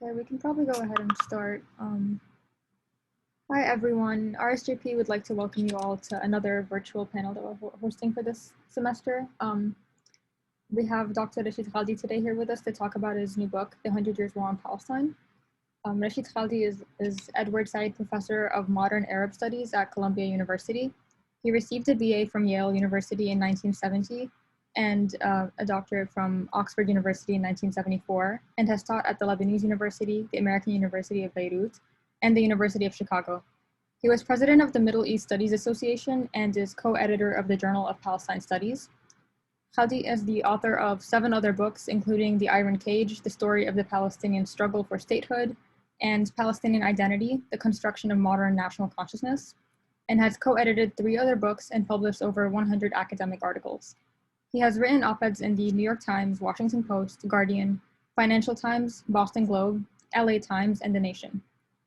Okay, we can probably go ahead and start. Hi everyone, RSJP would like to welcome you all to another virtual panel that we're hosting for this semester. We have Dr. Rashid Khalidi today here with us to talk about his new book, The 100 Years War on Palestine. Rashid Khalidi is Edward Said Professor of Modern Arab Studies at Columbia University. He received a BA from Yale University in 1970 and a doctorate from Oxford University in 1974, and has taught at the Lebanese University, the American University of Beirut, and the University of Chicago. He was president of the Middle East Studies Association and is co-editor of the Journal of Palestine Studies. Khalidi is the author of 7 other books, including The Iron Cage, The Story of the Palestinian Struggle for Statehood, and Palestinian Identity, The Construction of Modern National Consciousness, and has co-edited 3 other books and published over 100 academic articles. He has written op-eds in the New York Times, Washington Post, Guardian, Financial Times, Boston Globe, LA Times, and The Nation.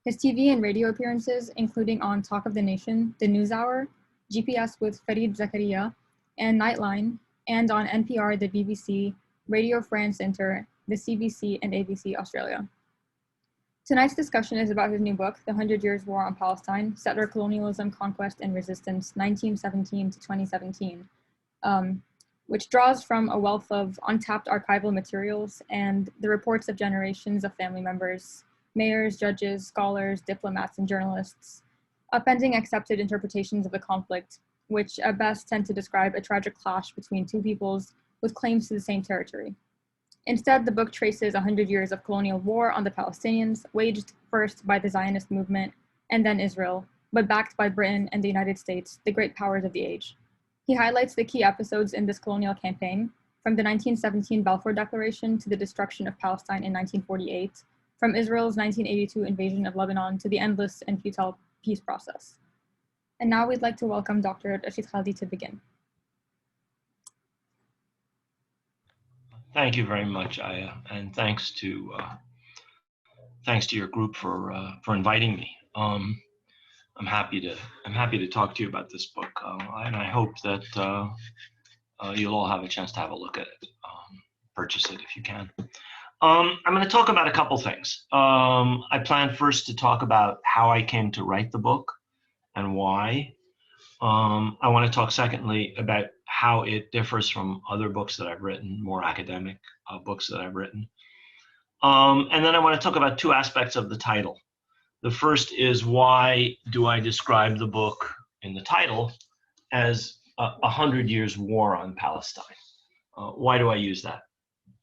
His TV and radio appearances, including on Talk of the Nation, the NewsHour, GPS with Fareed Zakaria, and Nightline, and on NPR, the BBC, Radio France Inter, the CBC, and ABC Australia. Tonight's discussion is about his new book, The 100 Years War on Palestine, Settler-Colonialism, Conquest and Resistance, 1917 to 2017, which draws from a wealth of untapped archival materials and the reports of generations of family members, mayors, judges, scholars, diplomats, and journalists, upending accepted interpretations of the conflict, which at best tend to describe a tragic clash between 2 peoples with claims to the same territory. Instead, the book traces 100 years of colonial war on the Palestinians, waged first by the Zionist movement and then Israel, but backed by Britain and the United States, the great powers of the age. He highlights the key episodes in this colonial campaign, from the 1917 Balfour Declaration to the destruction of Palestine in 1948, from Israel's 1982 invasion of Lebanon to the endless and futile peace process. And now we'd like to welcome Dr. Rashid Khalidi to begin. Thank you very much, Aya, and thanks to your group for inviting me. I'm happy to talk to you about this book, and I hope that you'll all have a chance to have a look at it. Purchase it if you can. I'm going to talk about a couple things. I plan first to talk about how I came to write the book and why. I want to talk secondly about how it differs from other books that I've written, more academic books that I've written. And then I want to talk about 2 aspects of the title. The first is, why do I describe the book in the title as 100 Years War on Palestine? Why do I use that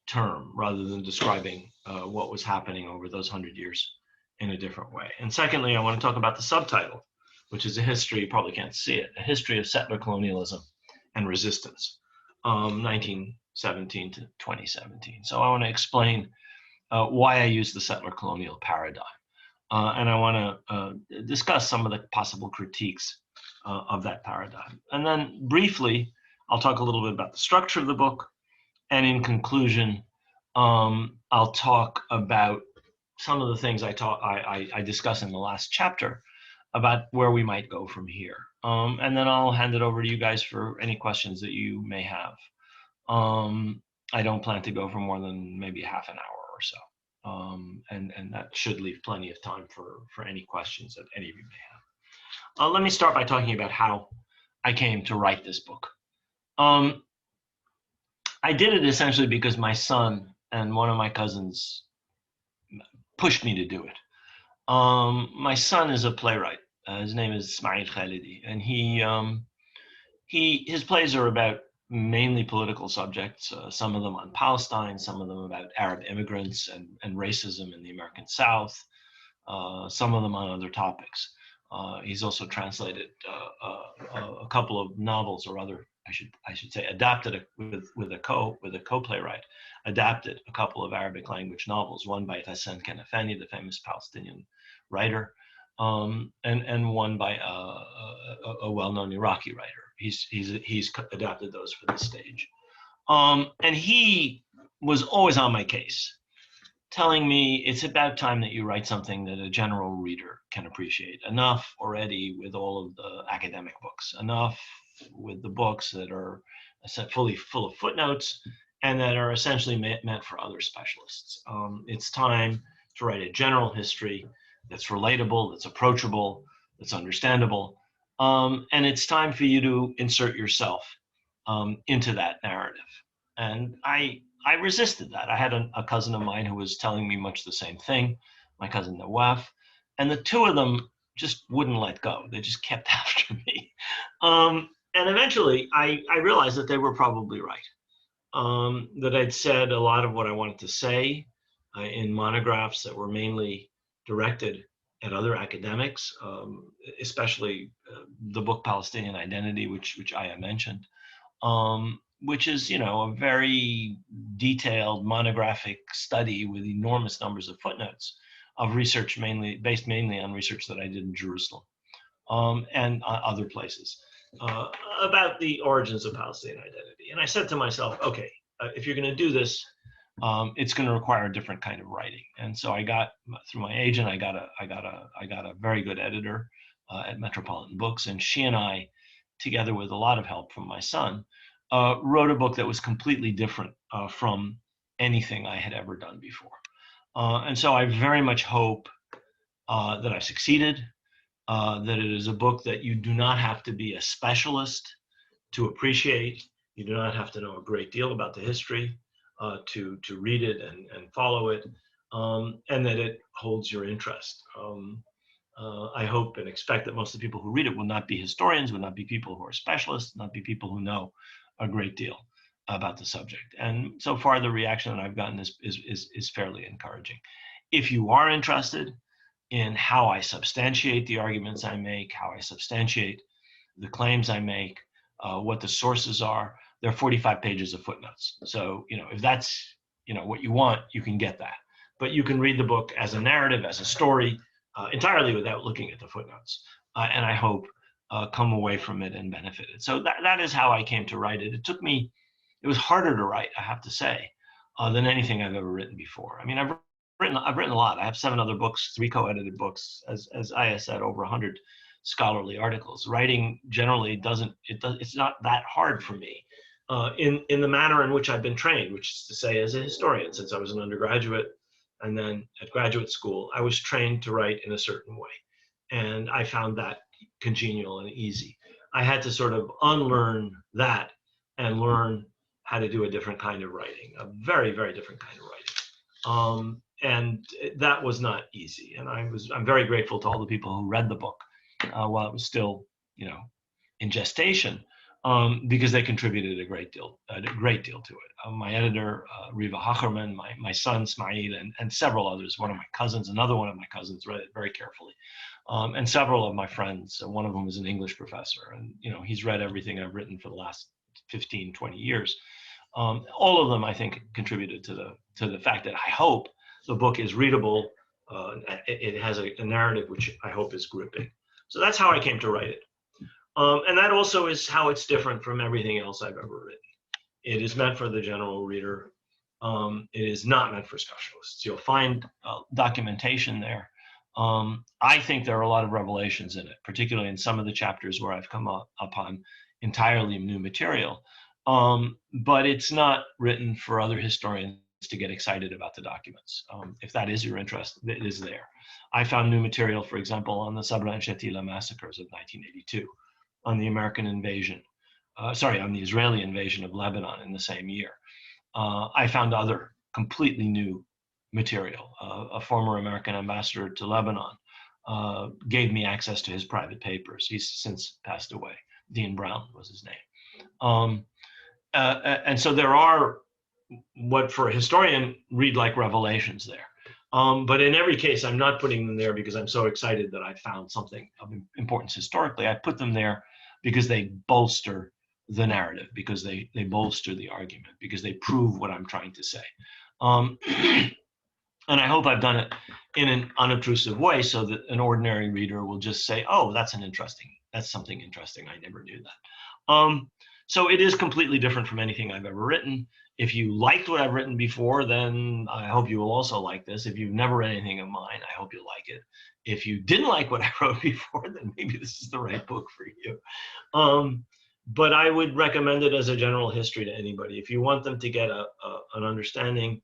term rather than describing what was happening over those 100 years in a different way? And secondly, I want to talk about the subtitle, which is a history, you probably can't see it, a history of settler colonialism and resistance, 1917 to 2017. So I want to explain why I use the settler colonial paradigm. And I want to discuss some of the possible critiques of that paradigm. And then briefly, I'll talk a little bit about the structure of the book. And in conclusion, I'll talk about some of the things I discuss in the last chapter about where we might go from here. And then I'll hand it over to you guys for any questions that you may have. I don't plan to go for more than maybe half an hour or so. And that should leave plenty of time for any questions that any of you may have. Let me start by talking about how I came to write this book. I did it essentially because my son and one of my cousins pushed me to do it. My son is a playwright. His name is Rashid Khalidi, and his plays are about mainly political subjects, some of them on Palestine, some of them about Arab immigrants and racism in the American South, some of them on other topics. He's also translated a couple of novels, or other, I should say, adapted with a co-playwright, adapted a couple of Arabic language novels, one by Ghassan Kanafani, the famous Palestinian writer, and one by a well-known Iraqi writer. He's adapted those for the stage. And he was always on my case, telling me it's about time that you write something that a general reader can appreciate. Enough already with all of the academic books, enough with the books that are fully full of footnotes and that are essentially meant for other specialists. It's time to write a general history that's relatable, that's approachable, that's understandable. And it's time for you to insert yourself into that narrative. And I resisted that. I had a cousin of mine who was telling me much the same thing, my cousin Nawaf, and the two of them just wouldn't let go. They just kept after me. And eventually I realized that they were probably right. That I'd said a lot of what I wanted to say in monographs that were mainly directed at other academics, especially the book Palestinian Identity, which I mentioned, which is, a very detailed monographic study with enormous numbers of footnotes of research based mainly on research that I did in Jerusalem and other places about the origins of Palestinian identity. And I said to myself, okay, if you're going to do this, it's going to require a different kind of writing. And so I got, through my agent, I got a very good editor at Metropolitan Books, and she and I, together with a lot of help from my son, wrote a book that was completely different from anything I had ever done before. And so I very much hope that I've succeeded, that it is a book that you do not have to be a specialist to appreciate. You do not have to know a great deal about the history to read it and follow it, and that it holds your interest. I hope and expect that most of the people who read it will not be historians, will not be people who are specialists, not be people who know a great deal about the subject. And so far, the reaction that I've gotten is fairly encouraging. If you are interested in how I substantiate the arguments I make, how I substantiate the claims I make, what the sources are, there are 45 pages of footnotes. So, if that's, what you want, you can get that. But you can read the book as a narrative, as a story, entirely without looking at the footnotes. And I hope come away from it and benefited. So that is how I came to write it. It was harder to write, I have to say, than anything I've ever written before. I mean, I've written a lot. I have 7 other books, 3 co-edited books, as I said, over 100 scholarly articles. Writing generally it's not that hard for me in the manner in which I've been trained, which is to say, as a historian, since I was an undergraduate and then at graduate school, I was trained to write in a certain way. And I found that congenial and easy. I had to sort of unlearn that and learn how to do a different kind of writing, a very, very different kind of writing. And that was not easy. And I'm very grateful to all the people who read the book while it was still, in gestation, because they contributed a great deal to it. My editor, Riva Hacherman, my son, Smail, and several others, another one of my cousins read it very carefully. And several of my friends, one of them is an English professor, and he's read everything I've written for the last 15, 20 years. All of them, I think, contributed to the fact that I hope the book is readable. It has a narrative which I hope is gripping. So that's how I came to write it. And that also is how it's different from everything else I've ever written. It is meant for the general reader. It is not meant for specialists. You'll find documentation there. I think there are a lot of revelations in it, particularly in some of the chapters where I've come upon entirely new material. But it's not written for other historians to get excited about the documents. If that is your interest, it is there. I found new material, for example, on the Sabra and Shatila massacres of 1982, on the American invasion, on the Israeli invasion of Lebanon in the same year. I found other completely new material. A former American ambassador to Lebanon gave me access to his private papers. He's since passed away. Dean Brown was his name. And so there are what for a historian read like revelations there. But in every case, I'm not putting them there because I'm so excited that I found something of importance historically. I put them there because they bolster the narrative, because they bolster the argument, because they prove what I'm trying to say. And I hope I've done it in an unobtrusive way so that an ordinary reader will just say, oh, that's something interesting. I never knew that. So it is completely different from anything I've ever written. If you liked what I've written before, then I hope you will also like this. If you've never read anything of mine, I hope you like it. If you didn't like what I wrote before, then maybe this is the right book for you. But I would recommend it as a general history to anybody. If you want them to get an understanding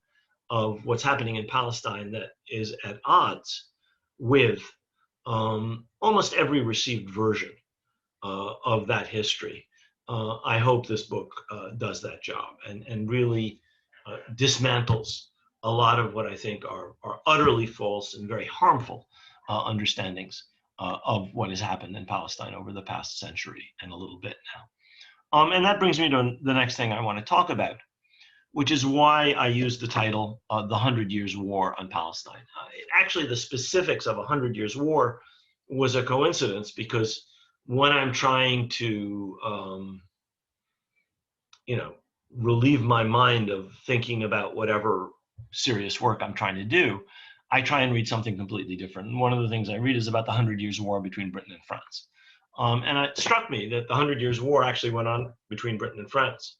of what's happening in Palestine that is at odds with almost every received version of that history. I hope this book does that job and really dismantles a lot of what I think are utterly false and very harmful understandings of what has happened in Palestine over the past century and a little bit now. And that brings me to the next thing I want to talk about, which is why I used the title, The 100 Years' War on Palestine. Actually, the specifics of 100 Years' War was a coincidence, because when I'm trying to, relieve my mind of thinking about whatever serious work I'm trying to do, I try and read something completely different. And one of the things I read is about the 100 Years' War between Britain and France. And it struck me that the 100 Years' War actually went on between Britain and France,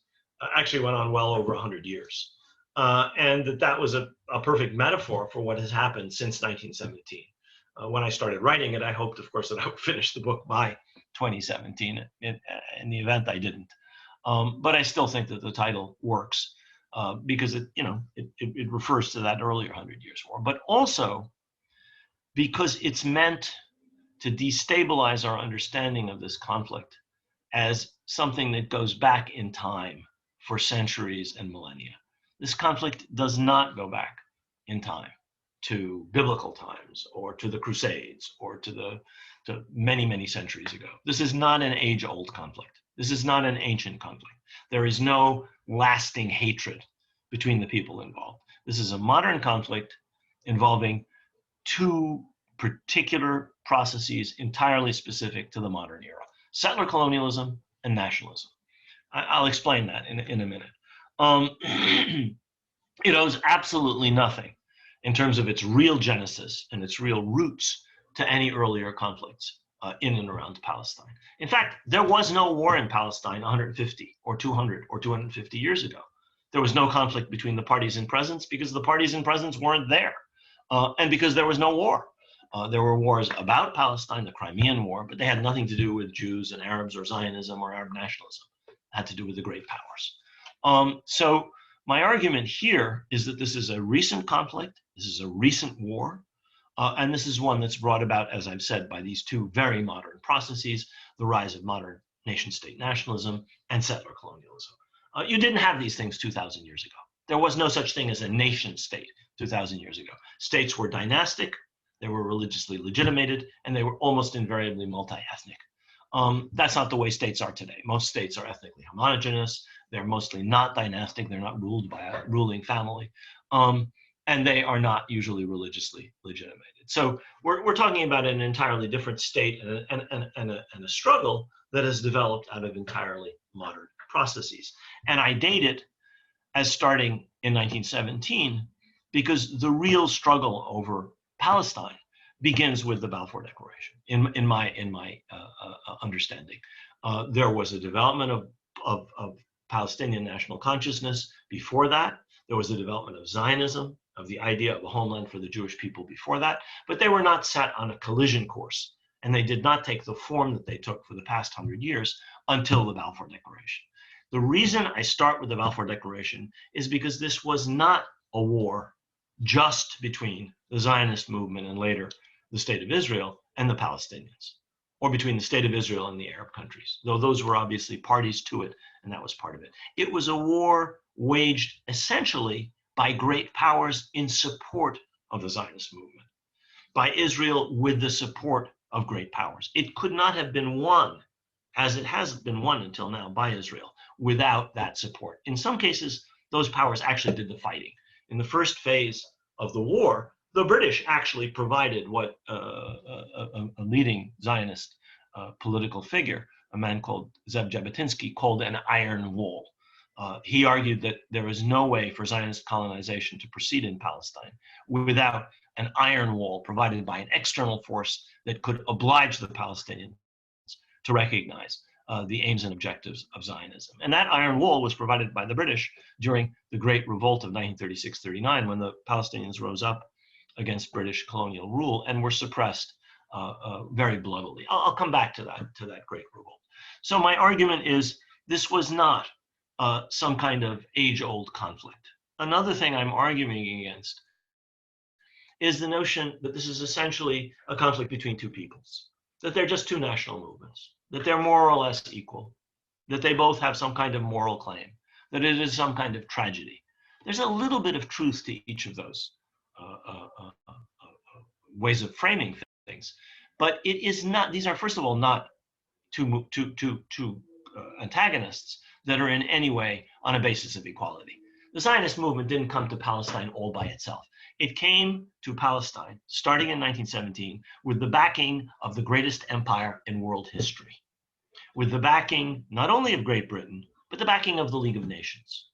actually went on well over 100 years. And that was a perfect metaphor for what has happened since 1917. When I started writing it, I hoped, of course, that I would finish the book by 2017. In the event, I didn't. But I still think that the title works because it refers to that earlier 100 Years' War, but also because it's meant to destabilize our understanding of this conflict as something that goes back in time for centuries and millennia. This conflict does not go back in time to biblical times or to the Crusades or to many, many centuries ago. This is not an age-old conflict. This is not an ancient conflict. There is no lasting hatred between the people involved. This is a modern conflict involving two particular processes entirely specific to the modern era: settler colonialism and nationalism. I'll explain that in a minute. It owes absolutely nothing in terms of its real genesis and its real roots to any earlier conflicts in and around Palestine. In fact, there was no war in Palestine 150 or 200 or 250 years ago. There was no conflict between the parties in presence because the parties in presence weren't there, and because there was no war. There were wars about Palestine, the Crimean War, but they had nothing to do with Jews and Arabs or Zionism or Arab nationalism. It had to do with the great powers. So my argument here is that this is a recent conflict, this is a recent war, and this is one that's brought about, as I've said, by these two very modern processes: the rise of modern nation-state nationalism and settler colonialism. You didn't have these things 2,000 years ago. There was no such thing as a nation-state 2,000 years ago. States were dynastic, they were religiously legitimated, and they were almost invariably multi-ethnic. That's not the way states are today. Most states are ethnically homogeneous. They're mostly not dynastic. They're not ruled by a ruling family. And they are not usually religiously legitimated. So we're talking about an entirely different state and a struggle that has developed out of entirely modern processes. And I date it as starting in 1917 because the real struggle over Palestine begins with the Balfour Declaration. In my understanding, there was a development of Palestinian national consciousness before that. There was a development of Zionism, of the idea of a homeland for the Jewish people before that, but they were not set on a collision course, and they did not take the form that they took for the past 100 years until the Balfour Declaration. The reason I start with the Balfour Declaration is because this was not a war just between the Zionist movement and later the State of Israel and the Palestinians, or between the State of Israel and the Arab countries, though those were obviously parties to it, and that was part of it. It was a war waged essentially by great powers in support of the Zionist movement, by Israel with the support of great powers. It could not have been won, as it has been won until now, by Israel without that support. In some cases, those powers actually did the fighting. In the first phase of the war, the British actually provided what a leading Zionist political figure, a man called Zev Jabotinsky, called an iron wall. He argued that there is no way for Zionist colonization to proceed in Palestine without an iron wall provided by an external force that could oblige the Palestinians to recognize the aims and objectives of Zionism. And that iron wall was provided by the British during the Great Revolt of 1936-39, when the Palestinians rose up against British colonial rule and were suppressed very bloodily. I'll come back to that Great Revolt. So my argument is this was not some kind of age-old conflict. another thing I'm arguing against is the notion that this is essentially a conflict between two peoples, that they're just two national movements, that they're more or less equal, that they both have some kind of moral claim, that it is some kind of tragedy. There's a little bit of truth to each of those ways of framing things, but it is not. These are, first of all, not two antagonists that are in any way on a basis of equality. The Zionist movement didn't come to Palestine all by itself. It came to Palestine starting in 1917 with the backing of the greatest empire in world history, with the backing not only of Great Britain, but the backing of the League of Nations,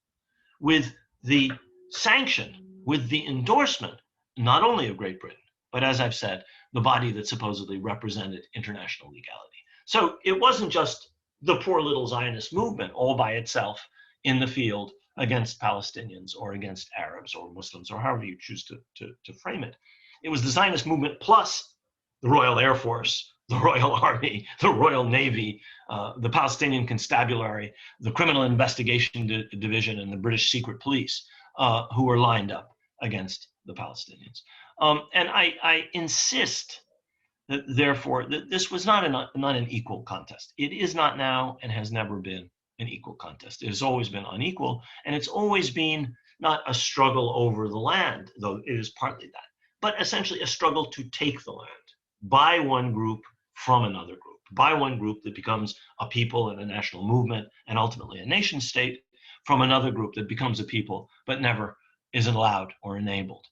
with the sanction, with the endorsement, not only of Great Britain, but as I've said, the body that supposedly represented international legality. So it wasn't just the poor little Zionist movement all by itself in the field against Palestinians or against Arabs or Muslims or however you choose to frame it. It was the Zionist movement plus the Royal Air Force, the Royal Army, the Royal Navy, the Palestinian Constabulary, the Criminal Investigation Division, and the British Secret Police who were lined up against the Palestinians. And I insist that, therefore, that this was not an equal contest. It is not now and has never been an equal contest. It has always been unequal, and it's always been not a struggle over the land, though it is partly that, but essentially a struggle to take the land by one group from another group, by one group that becomes a people and a national movement and ultimately a nation state, from another group that becomes a people but never is allowed or enabled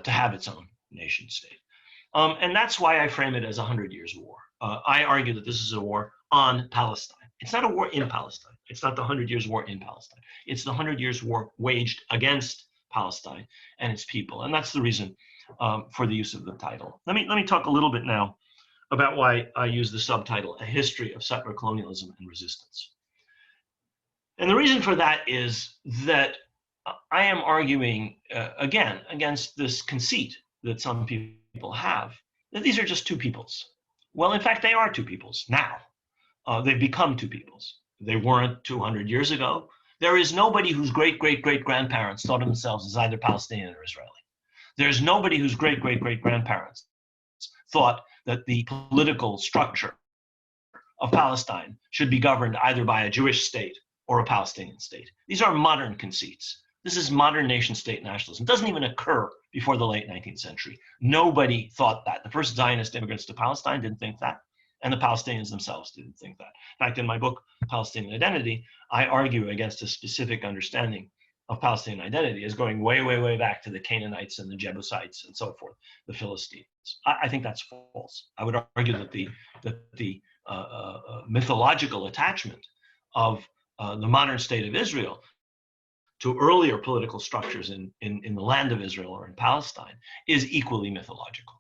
to have its own nation state. And that's why I frame it as a 100 Years' War. I argue that this is a war on Palestine. It's not a war in Palestine. It's not the 100 Years' War in Palestine. It's the 100 Years' War waged against Palestine and its people. And that's the reason for the use of the title. Let me talk a little bit now about why I use the subtitle, A History of Settler Colonialism and Resistance. And the reason for that is that I am arguing, again, against this conceit that some people have, that these are just two peoples. Well, in fact, they are two peoples now. They've become two peoples. They weren't 200 years ago. There is nobody whose great-great-great-grandparents thought of themselves as either Palestinian or Israeli. There's nobody whose great-great-great-grandparents thought that the political structure of Palestine should be governed either by a Jewish state or a Palestinian state. These are modern conceits. This is modern nation-state nationalism. It doesn't even occur before the late 19th century. Nobody thought that. The first Zionist immigrants to Palestine didn't think that, and the Palestinians themselves didn't think that. In fact, in my book, Palestinian Identity, I argue against a specific understanding of Palestinian identity as going way, way, way back to the Canaanites and the Jebusites and so forth, the Philistines. I think that's false. I would argue that the mythological attachment of the modern state of Israel to earlier political structures in the land of Israel or in Palestine is equally mythological.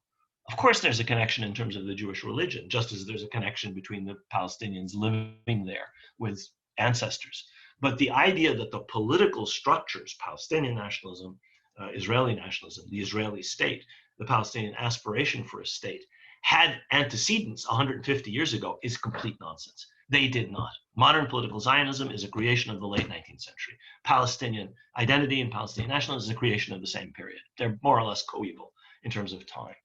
Of course, there's a connection in terms of the Jewish religion, just as there's a connection between the Palestinians living there with ancestors. But the idea that the political structures, Palestinian nationalism, Israeli nationalism, the Israeli state, the Palestinian aspiration for a state, had antecedents 150 years ago is complete nonsense. They did not. Modern political Zionism is a creation of the late 19th century. Palestinian identity and Palestinian nationalism is a creation of the same period. They're more or less coeval in terms of time.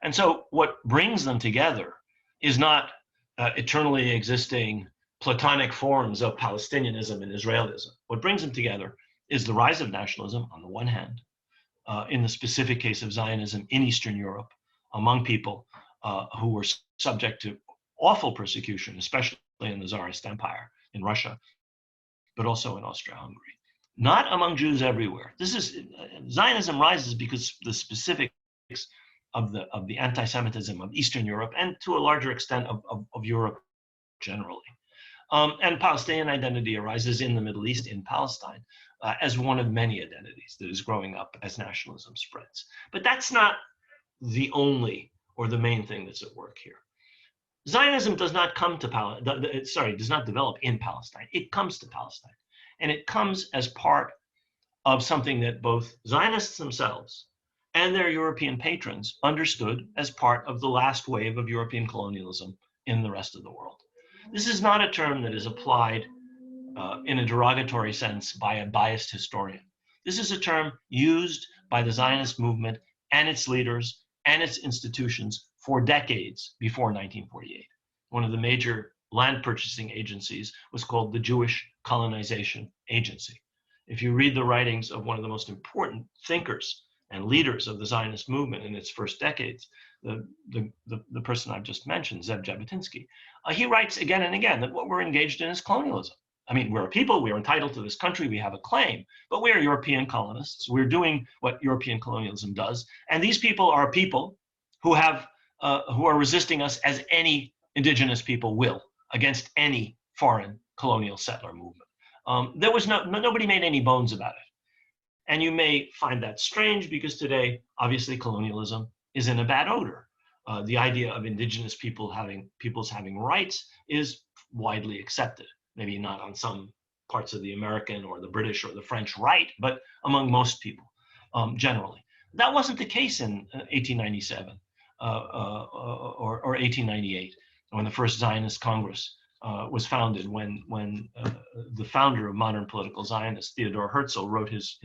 And so what brings them together is not eternally existing Platonic forms of Palestinianism and Israelism. What brings them together is the rise of nationalism on the one hand, in the specific case of Zionism in Eastern Europe, among people who were subject to awful persecution, especially in the Tsarist Empire in Russia, but also in Austria-Hungary. Not among Jews everywhere. This is Zionism rises because the specifics of the anti-Semitism of Eastern Europe and to a larger extent of Europe generally. And Palestinian identity arises in the Middle East, in Palestine, as one of many identities that is growing up as nationalism spreads. But that's not the only or the main thing that's at work here. Zionism does not come to does not develop in Palestine. It comes to Palestine, and it comes as part of something that both Zionists themselves and their European patrons understood as part of the last wave of European colonialism in the rest of the world. This is not a term that is applied in a derogatory sense by a biased historian. This is a term used by the Zionist movement and its leaders and its institutions for decades before 1948. One of the major land purchasing agencies was called the Jewish Colonization Agency. If you read the writings of one of the most important thinkers and leaders of the Zionist movement in its first decades, the person I've just mentioned, Zev Jabotinsky, he writes again and again that what we're engaged in is colonialism. I mean, we're a people, we are entitled to this country, we have a claim, but we are European colonists. We're doing what European colonialism does. And these people are people who are resisting us as any indigenous people will against any foreign colonial settler movement. There was nobody made any bones about it. And you may find that strange because today, obviously, colonialism is in a bad odor. The idea of indigenous peoples having rights is widely accepted. Maybe not on some parts of the American or the British or the French right, but among most people generally. That wasn't the case in 1897 or 1898 when the first Zionist Congress was founded, when the founder of modern political Zionists, Theodor Herzl, wrote his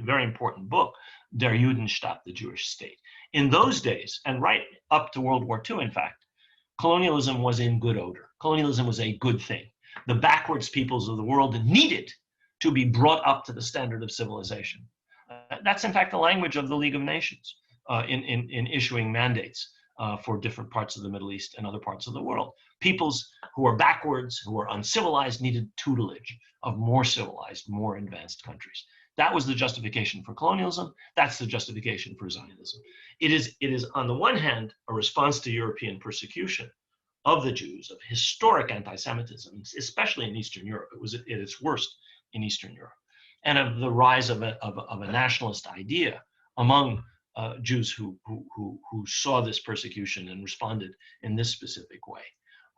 very important book, Der Judenstaat, the Jewish State. In those days, and right up to World War II, in fact, colonialism was in good odor. Colonialism was a good thing. The backwards peoples of the world needed to be brought up to the standard of civilization. That's in fact the language of the League of Nations in issuing mandates for different parts of the Middle East and other parts of the world. Peoples who are backwards, who are uncivilized, needed tutelage of more civilized, more advanced countries. That was the justification for colonialism. That's the justification for Zionism. It is on the one hand a response to European persecution of the Jews, of historic anti-Semitism, especially in Eastern Europe. It was at its worst in Eastern Europe, and of the rise of a nationalist idea among Jews who saw this persecution and responded in this specific way.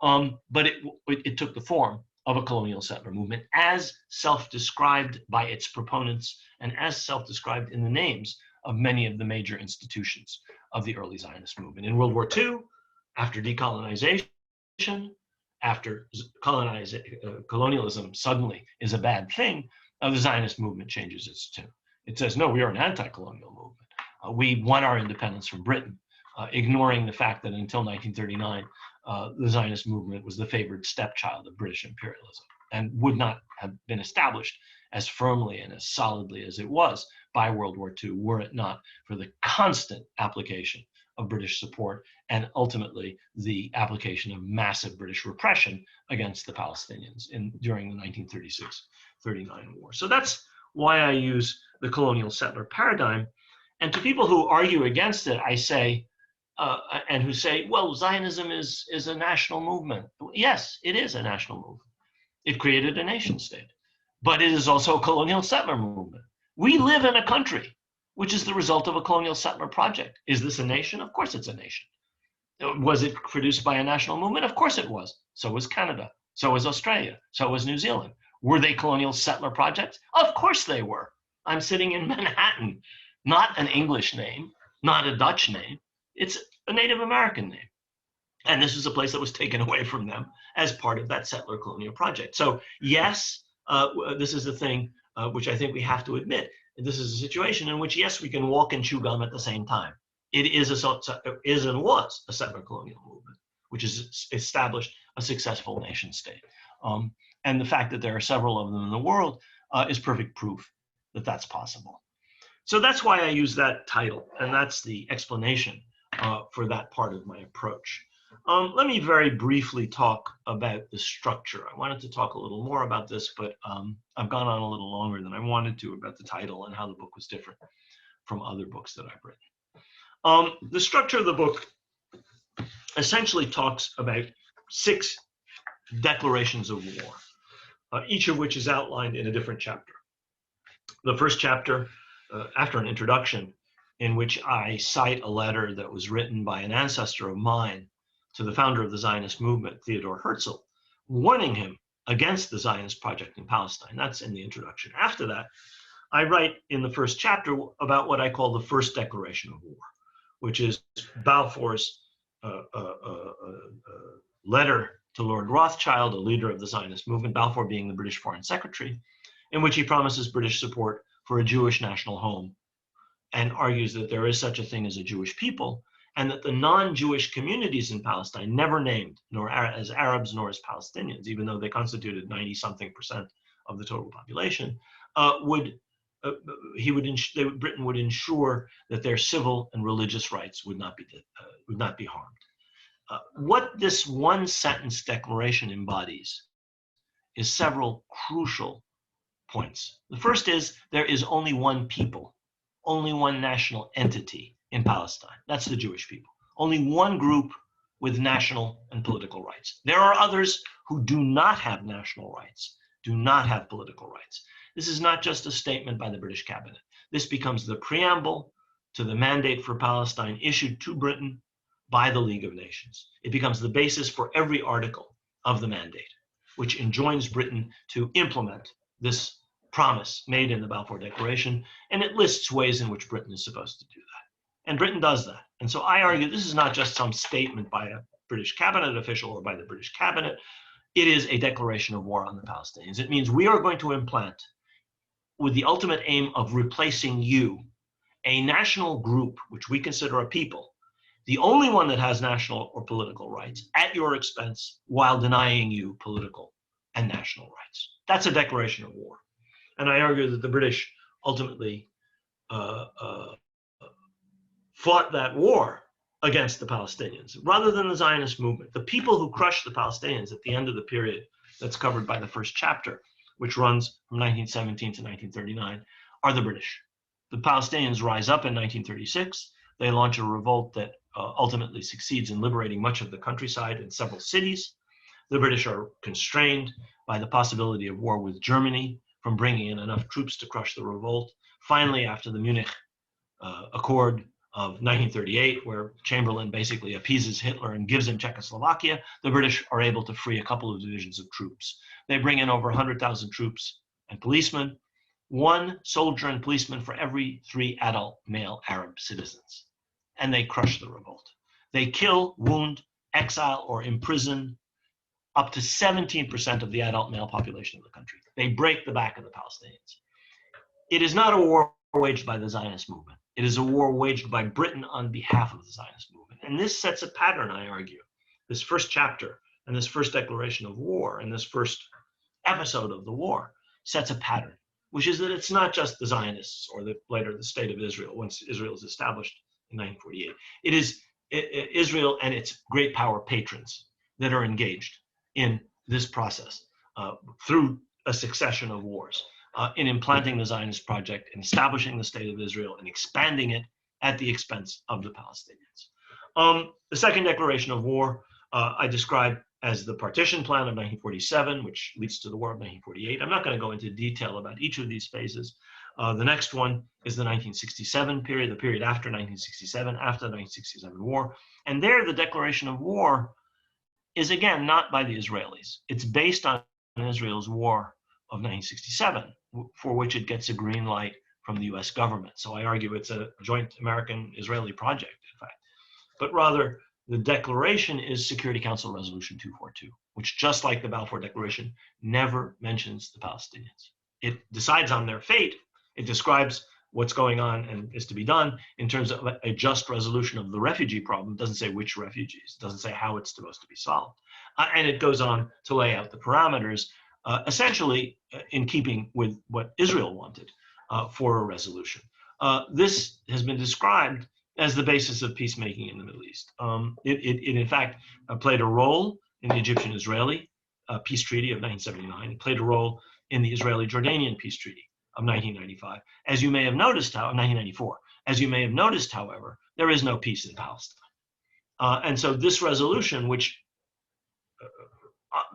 But it took the form of a colonial settler movement as self-described by its proponents and as self-described in the names of many of the major institutions of the early Zionist movement. In World War II, after decolonization, after colonialism suddenly is a bad thing, the Zionist movement changes its tune. It says, no, we are an anti-colonial movement. We won our independence from Britain, ignoring the fact that until 1939, the Zionist movement was the favored stepchild of British imperialism and would not have been established as firmly and as solidly as it was by World War II, were it not for the constant application of British support and ultimately the application of massive British repression against the Palestinians during the 1936-39 war. So that's why I use the colonial settler paradigm. And to people who argue against it, I say, and who say, well, Zionism is a national movement. Yes, it is a national movement. It created a nation state, but it is also a colonial settler movement. We live in a country which is the result of a colonial settler project. Is this a nation? Of course it's a nation. Was it produced by a national movement? Of course it was. So was Canada. So was Australia. So was New Zealand. Were they colonial settler projects? Of course they were. I'm sitting in Manhattan, not an English name, not a Dutch name. It's a Native American name. And this is a place that was taken away from them as part of that settler colonial project. So yes, this is the thing which I think we have to admit. This is a situation in which, yes, we can walk and chew gum at the same time. It is and was a settler colonial movement, which has established a successful nation state. And the fact that there are several of them in the world is perfect proof that that's possible. So that's why I use that title, and that's the explanation for that part of my approach. Let me very briefly talk about the structure. I wanted to talk a little more about this, but I've gone on a little longer than I wanted to about the title and how the book was different from other books that I've written. The structure of the book essentially talks about 6 declarations of war, each of which is outlined in a different chapter. The first chapter, after an introduction, in which I cite a letter that was written by an ancestor of mine to the founder of the Zionist movement, Theodor Herzl, warning him against the Zionist project in Palestine. That's in the introduction. After that, I write in the first chapter about what I call the first declaration of war, which is Balfour's letter to Lord Rothschild, a leader of the Zionist movement, Balfour being the British Foreign Secretary, in which he promises British support for a Jewish national home and argues that there is such a thing as a Jewish people, and that the non-Jewish communities in Palestine, never named, nor as Arabs nor as Palestinians, even though they constituted 90-something% of the total population, Britain would ensure that their civil and religious rights would not be harmed. What this one-sentence declaration embodies is several crucial points. The first is there is only one people, only one national entity in Palestine. That's the Jewish people. Only one group with national and political rights. There are others who do not have national rights, do not have political rights. This is not just a statement by the British cabinet. This becomes the preamble to the mandate for Palestine issued to Britain by the League of Nations. It becomes the basis for every article of the mandate, which enjoins Britain to implement this promise made in the Balfour Declaration, and it lists ways in which Britain is supposed to do that. And Britain does that. And so I argue this is not just some statement by a British cabinet official or by the British cabinet. It is a declaration of war on the Palestinians. It means we are going to implant, with the ultimate aim of replacing you, a national group, which we consider a people, the only one that has national or political rights, at your expense, while denying you political and national rights. That's a declaration of war. And I argue that the British ultimately fought that war against the Palestinians, rather than the Zionist movement. The people who crushed the Palestinians at the end of the period that's covered by the first chapter, which runs from 1917 to 1939, are the British. The Palestinians rise up in 1936. They launch a revolt that ultimately succeeds in liberating much of the countryside and several cities. The British are constrained by the possibility of war with Germany from bringing in enough troops to crush the revolt. Finally, after the Munich Accord of 1938, where Chamberlain basically appeases Hitler and gives him Czechoslovakia, the British are able to free a couple of divisions of troops. They bring in over 100,000 troops and policemen, one soldier and policeman for every 3 adult male Arab citizens. And they crush the revolt. They kill, wound, exile, or imprison up to 17% of the adult male population of the country. They break the back of the Palestinians. It is not a war waged by the Zionist movement. It is a war waged by Britain on behalf of the Zionist movement. And this sets a pattern, I argue. This first chapter and this first declaration of war and this first episode of the war sets a pattern, which is that it's not just the Zionists or later the state of Israel, once Israel is established in 1948. It is Israel and its great power patrons that are engaged in this process through a succession of wars, in implanting the Zionist project and establishing the state of Israel and expanding it at the expense of the Palestinians. The second declaration of war I describe as the partition plan of 1947, which leads to the war of 1948. I'm not going to go into detail about each of these phases. The next one is the 1967 period, the period after 1967, after the 1967 war. And there, the declaration of war is, again, not by the Israelis. It's based on Israel's war of 1967, for which it gets a green light from the US government. So I argue it's a joint American-Israeli project, in fact. But rather, the declaration is Security Council Resolution 242, which, just like the Balfour Declaration, never mentions the Palestinians. It decides on their fate. It describes what's going on and is to be done in terms of a just resolution of the refugee problem. It doesn't say which refugees. It doesn't say how it's supposed to be solved. And it goes on to lay out the parameters, essentially in keeping with what Israel wanted for a resolution. This has been described as the basis of peacemaking in the Middle East. It in fact, played a role in the Egyptian-Israeli peace treaty of 1979. It played a role in the Israeli-Jordanian peace treaty of 1995. As you may have noticed, 1994. As you may have noticed, however, there is no peace in Palestine. And so this resolution, which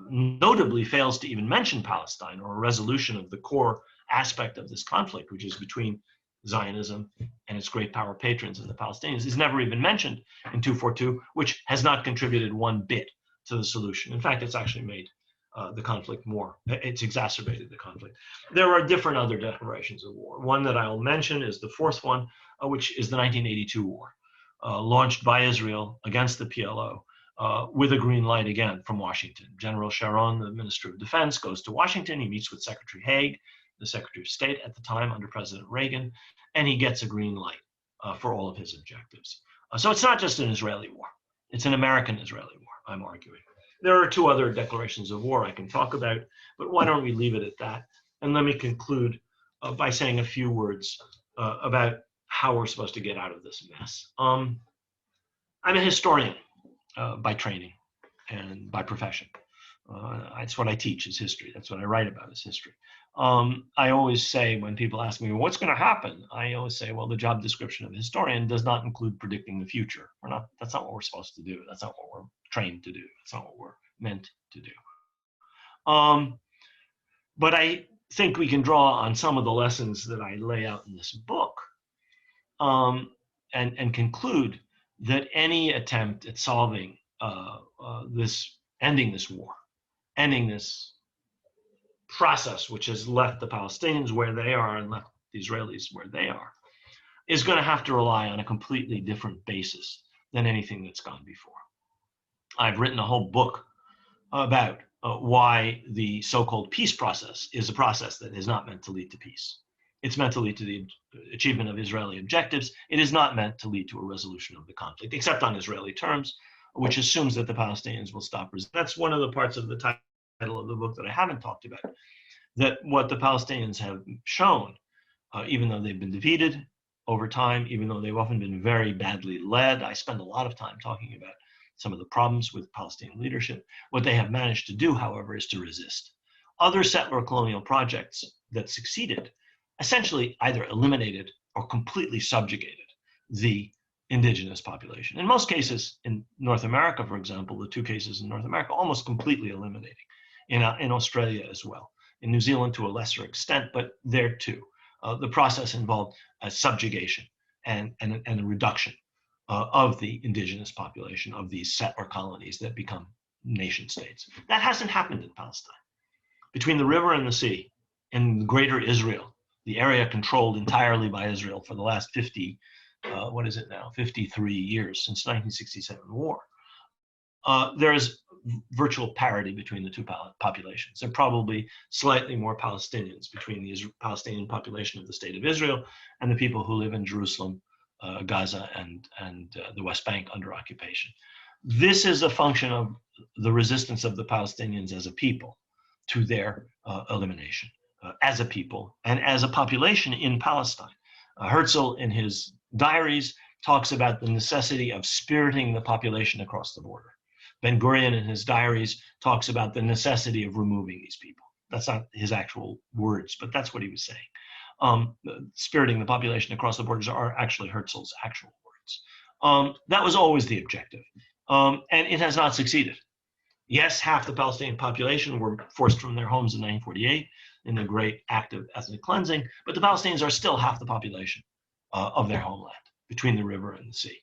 notably fails to even mention Palestine or a resolution of the core aspect of this conflict, which is between Zionism and its great power patrons and the Palestinians, is never even mentioned in 242, which has not contributed one bit to the solution. In fact, it's actually made the conflict more, it's exacerbated the conflict. There are different other declarations of war. One that I'll mention is the fourth one, which is the 1982 war, launched by Israel against the PLO, with a green light again from Washington. General Sharon, the Minister of Defense, goes to Washington. He meets with Secretary Haig. the Secretary of State at the time under President Reagan, and he gets a green light for all of his objectives. So it's not just an Israeli war. It's an American-Israeli war, I'm arguing. There are two other declarations of war I can talk about, but why don't we leave it at that? And let me conclude by saying a few words about how we're supposed to get out of this mess. I'm a historian by training and by profession. That's what I teach is history. That's what I write about is history. I always say when people ask me, what's going to happen? I always say, well, the job description of a historian does not include predicting the future. That's not what we're supposed to do. That's not what we're trained to do. That's not what we're meant to do. But I think we can draw on some of the lessons that I lay out in this book and conclude that any attempt at solving ending this war, ending this process which has left the Palestinians where they are and left the Israelis where they are, is going to have to rely on a completely different basis than anything that's gone before. I've written a whole book about why the so-called peace process is a process that is not meant to lead to peace. It's meant to lead to the achievement of Israeli objectives. It is not meant to lead to a resolution of the conflict, except on Israeli terms, which assumes that the Palestinians will stop resisting. That's one of the parts of the title of the book that I haven't talked about, that what the Palestinians have shown, even though they've been defeated over time, even though they've often been very badly led. I spend a lot of time talking about some of the problems with Palestinian leadership. What they have managed to do, however, is to resist. Other settler colonial projects that succeeded essentially either eliminated or completely subjugated the indigenous population. In most cases, in North America, for example, the two cases in North America, almost completely eliminating. In Australia as well. In New Zealand to a lesser extent, but there too. The process involved a subjugation and a reduction of the indigenous population of these settler colonies that become nation states. That hasn't happened in Palestine. Between the river and the sea, in greater Israel, the area controlled entirely by Israel for the last 53 years, since 1967 war, there is virtual parity between the two populations. There are probably slightly more Palestinians between the Palestinian population of the state of Israel and the people who live in Jerusalem, Gaza, and the West Bank under occupation. This is a function of the resistance of the Palestinians as a people to their elimination, as a people and as a population in Palestine. Herzl, in his diaries, talks about the necessity of spiriting the population across the border. Ben-Gurion, in his diaries, talks about the necessity of removing these people. That's not his actual words, but that's what he was saying. Spiriting the population across the borders are actually Herzl's actual words. That was always the objective, and it has not succeeded. Yes, half the Palestinian population were forced from their homes in 1948 in the great act of ethnic cleansing, but the Palestinians are still half the population of their homeland between the river and the sea.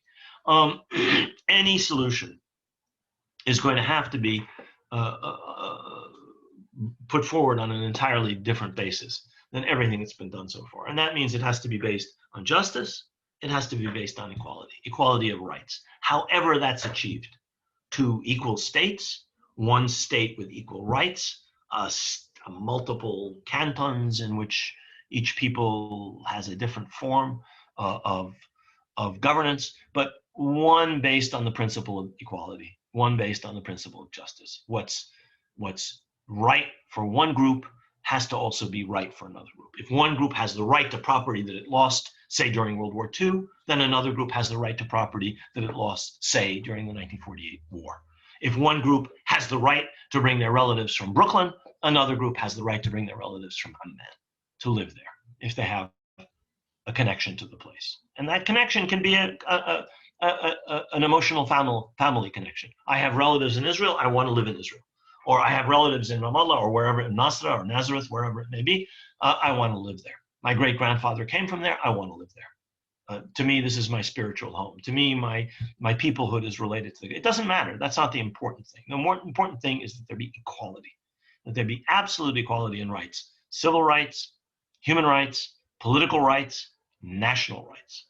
Any solution is going to have to be put forward on an entirely different basis than everything that's been done so far. And that means it has to be based on justice. It has to be based on equality of rights. However that's achieved, two equal states, one state with equal rights, multiple cantons in which each people has a different form of governance, but one based on the principle of equality, one based on the principle of justice. What's right for one group has to also be right for another group. If one group has the right to property that it lost, say, during World War II, then another group has the right to property that it lost, say, during the 1948 war. If one group has the right to bring their relatives from Brooklyn, another group has the right to bring their relatives from Amman to live there, if they have a connection to the place. And that connection can be an emotional family connection. I have relatives in Israel, I want to live in Israel. Or I have relatives in Ramallah or wherever, in Nasra or Nazareth, wherever it may be, I want to live there. My great-grandfather came from there, I want to live there. To me, this is my spiritual home. To me, my peoplehood is related to it doesn't matter. That's not the important thing. The more important thing is that there be equality, that there be absolute equality in rights, civil rights, human rights, political rights, national rights.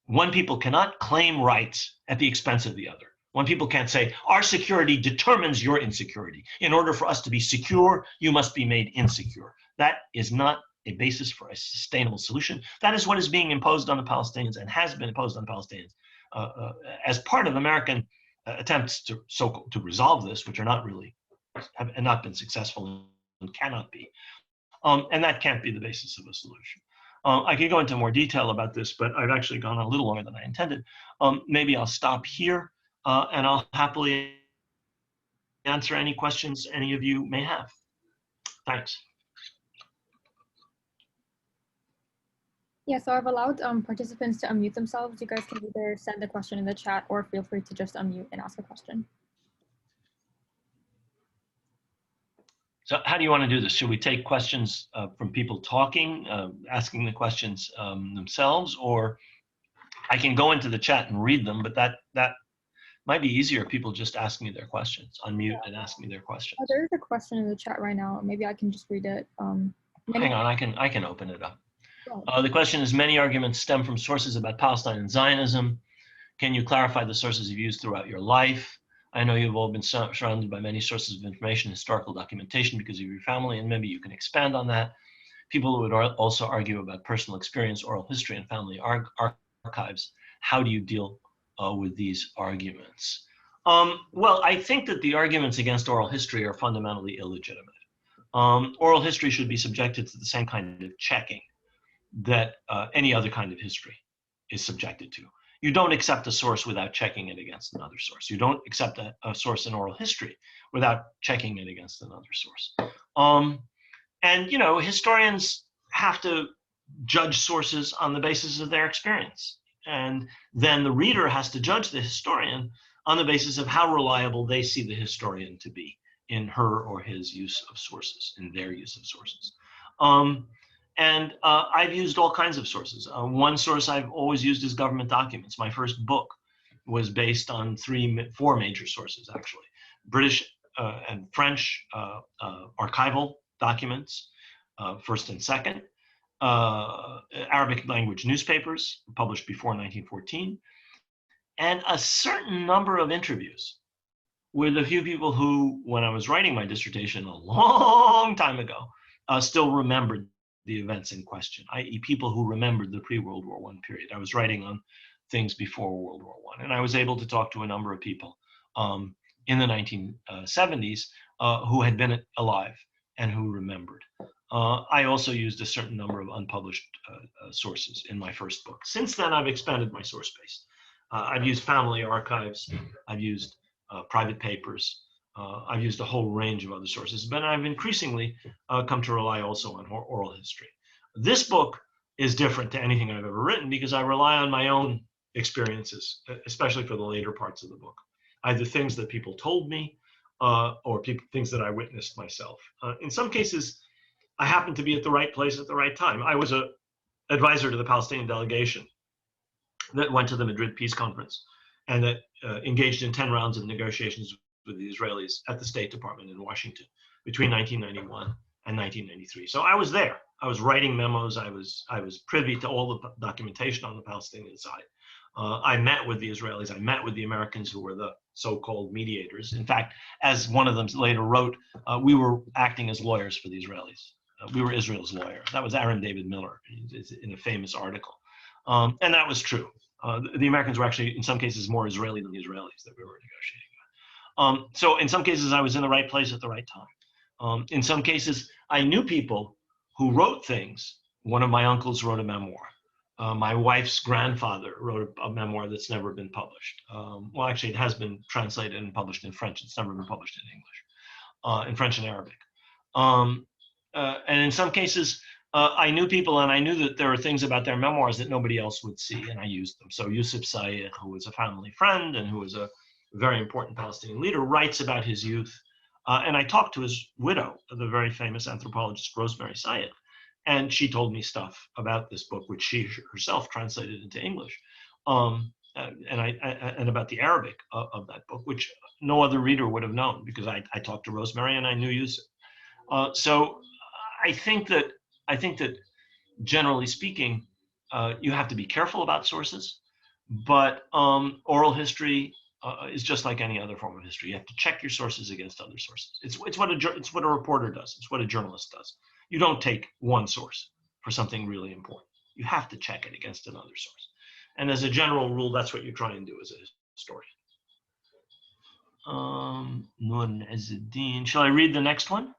One people cannot claim rights at the expense of the other. One people can't say, our security determines your insecurity. In order for us to be secure, you must be made insecure. That is not a basis for a sustainable solution. That is what is being imposed on the Palestinians and has been imposed on the Palestinians as part of American attempts to resolve this, which are not really, have not been successful and cannot be. And that can't be the basis of a solution. I could go into more detail about this, but I've actually gone a little longer than I intended. Maybe I'll stop here and I'll happily answer any questions any of you may have. Thanks. Yeah, so I've allowed participants to unmute themselves. You guys can either send a question in the chat or feel free to just unmute and ask a question. So how do you want to do this? Should we take questions from people talking, asking the questions themselves, or I can go into the chat and read them, but that might be easier if people just ask me their questions, unmute and ask me their questions. There is a question in the chat right now. Maybe I can just read it. Hang on, I can open it up. The question is, many arguments stem from sources about Palestine and Zionism. Can you clarify the sources you've used throughout your life? I know you've all been surrounded by many sources of information, historical documentation because of your family, and maybe you can expand on that. People would also argue about personal experience, oral history, and family archives. How do you deal with these arguments? Well, I think that the arguments against oral history are fundamentally illegitimate. Oral history should be subjected to the same kind of checking that any other kind of history is subjected to. You don't accept a source without checking it against another source. You don't accept a source in oral history without checking it against another source. And, you know, historians have to judge sources on the basis of their experience. And then the reader has to judge the historian on the basis of how reliable they see the historian to be in her or his use of sources, in their use of sources. I've used all kinds of sources. One source I've always used is government documents. My first book was based on four major sources, actually. British and French archival documents, first and second. Arabic language newspapers published before 1914. And a certain number of interviews with a few people who, when I was writing my dissertation a long time ago, still remembered the events in question, i.e. people who remembered the pre-World War I period. I was writing on things before World War I, and I was able to talk to a number of people in the 1970s who had been alive and who remembered. I also used a certain number of unpublished sources in my first book. Since then, I've expanded my source base. I've used family archives, I've used private papers, I've used a whole range of other sources, but I've increasingly come to rely also on oral history. This book is different to anything I've ever written because I rely on my own experiences, especially for the later parts of the book, either things that people told me or things that I witnessed myself. In some cases, I happened to be at the right place at the right time. I was an advisor to the Palestinian delegation that went to the Madrid Peace Conference and that engaged in 10 rounds of negotiations with the Israelis at the State Department in Washington between 1991 and 1993. So I was there. I was writing memos. I was privy to all the documentation on the Palestinian side. I met with the Israelis. I met with the Americans who were the so-called mediators. In fact, as one of them later wrote, we were acting as lawyers for the Israelis. We were Israel's lawyer. That was Aaron David Miller in a famous article. And that was true. The Americans were actually, in some cases, more Israeli than the Israelis that we were negotiating with. So in some cases, I was in the right place at the right time. In some cases, I knew people who wrote things. One of my uncles wrote a memoir. My wife's grandfather wrote a memoir that's never been published. Well, actually, it has been translated and published in French. It's never been published in English, in French and Arabic. And in some cases, I knew people, and I knew that there were things about their memoirs that nobody else would see, and I used them. So Yusuf Sayed, who was a family friend and who was a very important Palestinian leader, writes about his youth. And I talked to his widow, the very famous anthropologist Rosemary Sayed, and she told me stuff about this book, which she herself translated into English, and about the Arabic of that book, which no other reader would have known because I talked to Rosemary and I knew Yusuf. So I think that generally speaking, you have to be careful about sources, but oral history is just like any other form of history. You have to check your sources against other sources. It's what a reporter does. It's what a journalist does. You don't take one source for something really important. You have to check it against another source. And as a general rule, that's what you try and do as a historian. Shall I read the next one?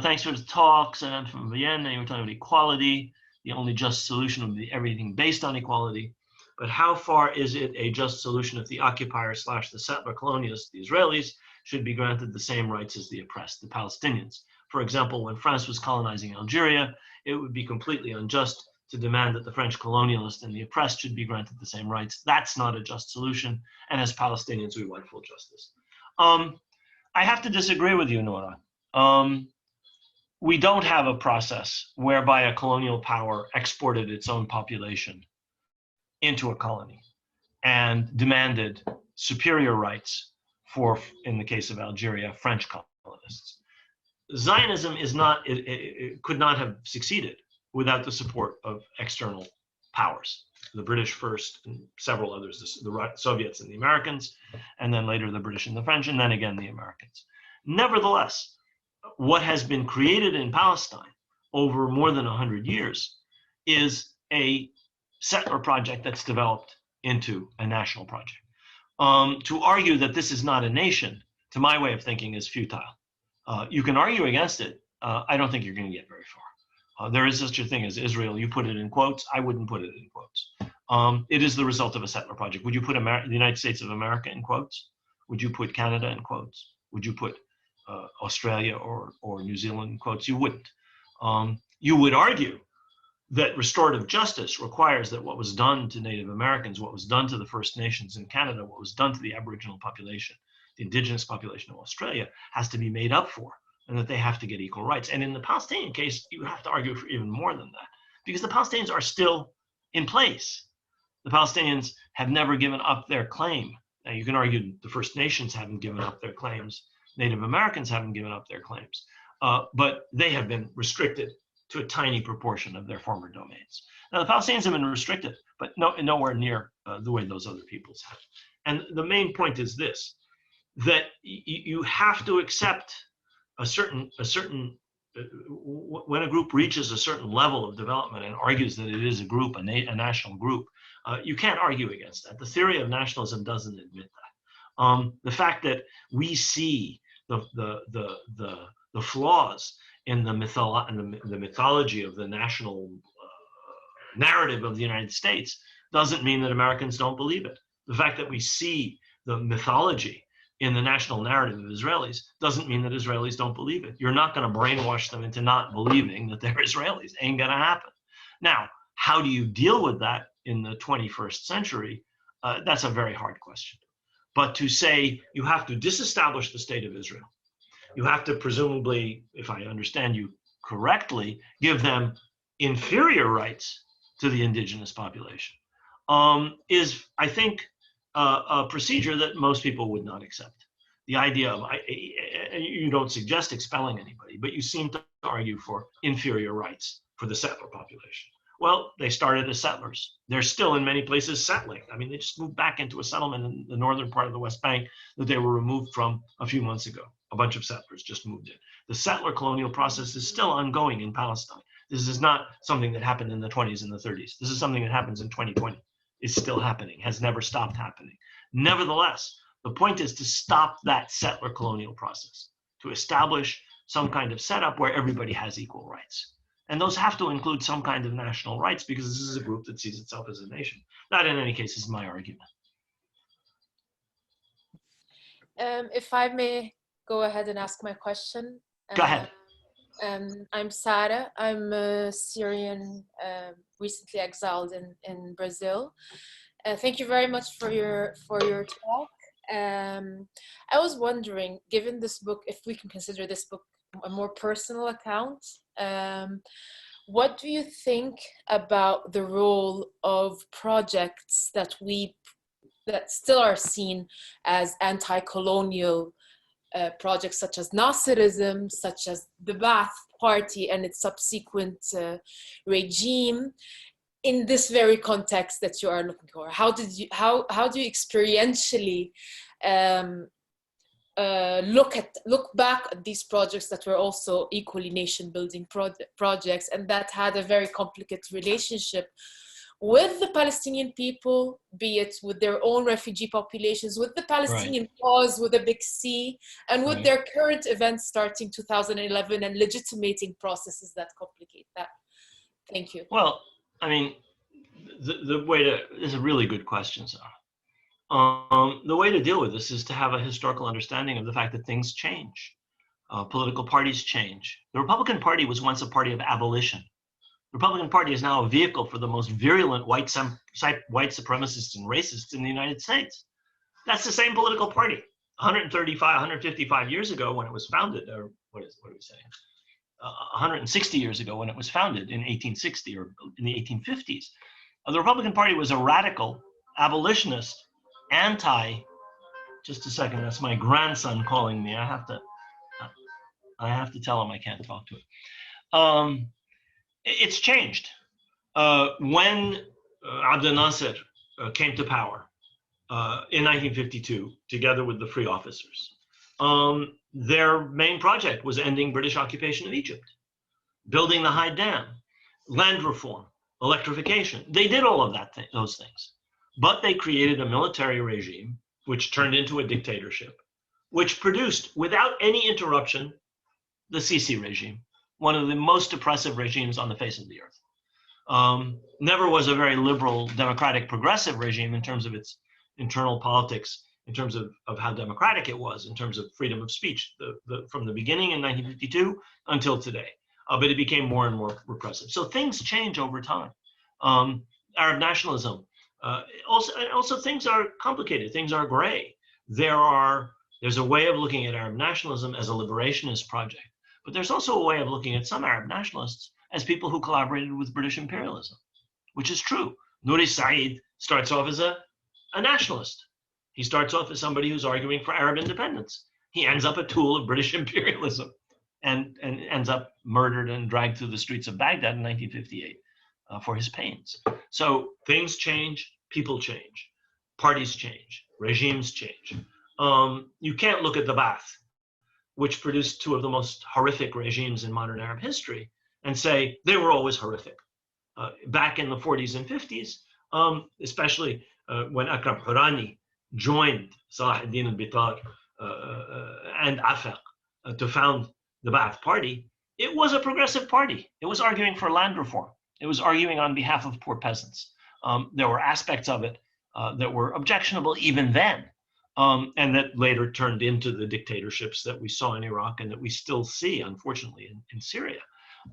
Thanks for the talks. And I'm from Vienna. You were talking about equality. The only just solution would be everything based on equality. But how far is it a just solution if the occupier / the settler colonialists, the Israelis, should be granted the same rights as the oppressed, the Palestinians? For example, when France was colonizing Algeria, it would be completely unjust to demand that the French colonialists and the oppressed should be granted the same rights. That's not a just solution. And as Palestinians, we want full justice. I have to disagree with you, Nora. We don't have a process whereby a colonial power exported its own population into a colony and demanded superior rights for, in the case of Algeria, French colonists. Zionism is not, it could not have succeeded without the support of external powers. The British first, and several others, the Soviets and the Americans, and then later the British and the French, and then again the Americans. Nevertheless, what has been created in Palestine over more than 100 years is a settler project that's developed into a national project. To argue that this is not a nation, to my way of thinking, is futile. You can argue against it. I don't think you're going to get very far. There is such a thing as Israel. You put it in quotes. I wouldn't put it in quotes. It is the result of a settler project. Would you put the United States of America in quotes? Would you put Canada in quotes? Would you put Australia or New Zealand in quotes? You wouldn't. You would argue that restorative justice requires that what was done to Native Americans, what was done to the First Nations in Canada, what was done to the Aboriginal population, the indigenous population of Australia, has to be made up for, and that they have to get equal rights. And in the Palestinian case, you have to argue for even more than that, because the Palestinians are still in place. The Palestinians have never given up their claim. Now, you can argue the First Nations haven't given up their claims, Native Americans haven't given up their claims, but they have been restricted to a tiny proportion of their former domains. Now, the Palestinians have been restricted, but nowhere near the way those other peoples have. And the main point is this, that you have to accept when a group reaches a certain level of development and argues that it is a group, a national group, you can't argue against that. The theory of nationalism doesn't admit that. The fact that we see the flaws in the mythology of the national narrative of the United States doesn't mean that Americans don't believe it. The fact that we see the mythology in the national narrative of Israelis doesn't mean that Israelis don't believe it. You're not going to brainwash them into not believing that they're Israelis. Ain't going to happen. Now, how do you deal with that in the 21st century? That's a very hard question. But to say you have to disestablish the state of Israel, you have to presumably, if I understand you correctly, give them inferior rights to the indigenous population, is, I think, a procedure that most people would not accept. The idea of, you don't suggest expelling anybody, but you seem to argue for inferior rights for the settler population. Well, they started as settlers. They're still in many places settling. I mean, they just moved back into a settlement in the northern part of the West Bank that they were removed from a few months ago. A bunch of settlers just moved in. The settler-colonial process is still ongoing in Palestine. This is not something that happened in the 20s and the 30s. This is something that happens in 2020. It's still happening, has never stopped happening. Nevertheless, the point is to stop that settler-colonial process, to establish some kind of setup where everybody has equal rights. And those have to include some kind of national rights, because this is a group that sees itself as a nation. That, in any case, is my argument. If I may go ahead and ask my question. Go ahead. I'm Sarah. I'm a Syrian, recently exiled in Brazil. Thank you very much for your talk. I was wondering, given this book, if we can consider this book a more personal account, what do you think about the role of projects that still are seen as anti-colonial projects, such as Nationalism, such as the Ba'ath Party and its subsequent regime, in this very context that you are looking for? How do you experientially look back at these projects that were also equally nation-building projects, and that had a very complicated relationship with the Palestinian people, be it with their own refugee populations, with the Palestinian cause, with a big C, and with their current events starting 2011 and legitimating processes that complicate that. Thank you. Well, I mean, the way to, this is a really good question, Sarah. The way to deal with this is to have a historical understanding of the fact that things change. Political parties change. The Republican Party was once a party of abolition. The Republican Party is now a vehicle for the most virulent white supremacists and racists in the United States. That's the same political party. 155 years ago when it was founded, or what are we saying? 160 years ago when it was founded in 1860 or in the 1850s. The Republican Party was a radical, abolitionist, just a second, that's my grandson calling me. I have to tell him I can't talk to him. It's changed. When Abdel Nasser came to power in 1952, together with the free officers, their main project was ending British occupation of Egypt, building the High Dam, land reform, electrification. They did all of those things. But they created a military regime, which turned into a dictatorship, which produced, without any interruption, the Sisi regime, one of the most oppressive regimes on the face of the earth. Never was a very liberal, democratic, progressive regime in terms of its internal politics, in terms of how democratic it was, in terms of freedom of speech, from the beginning in 1952 until today. But it became more and more repressive. So things change over time. Arab nationalism, also things are complicated, things are gray. There's a way of looking at Arab nationalism as a liberationist project, but there's also a way of looking at some Arab nationalists as people who collaborated with British imperialism, which is true. Nouri Said starts off as a nationalist. He starts off as somebody who's arguing for Arab independence. He ends up a tool of British imperialism and ends up murdered and dragged through the streets of Baghdad in 1958 for his pains. So things change, people change, parties change, regimes change. You can't look at the Ba'ath, which produced two of the most horrific regimes in modern Arab history, and say they were always horrific. Back in the 40s and 50s, especially when Akram Hourani joined Salah ad-Din al-Bitar and Afaq to found the Ba'ath Party, it was a progressive party. It was arguing for land reform. It was arguing on behalf of poor peasants. There were aspects of it that were objectionable even then, and that later turned into the dictatorships that we saw in Iraq and that we still see, unfortunately, in Syria.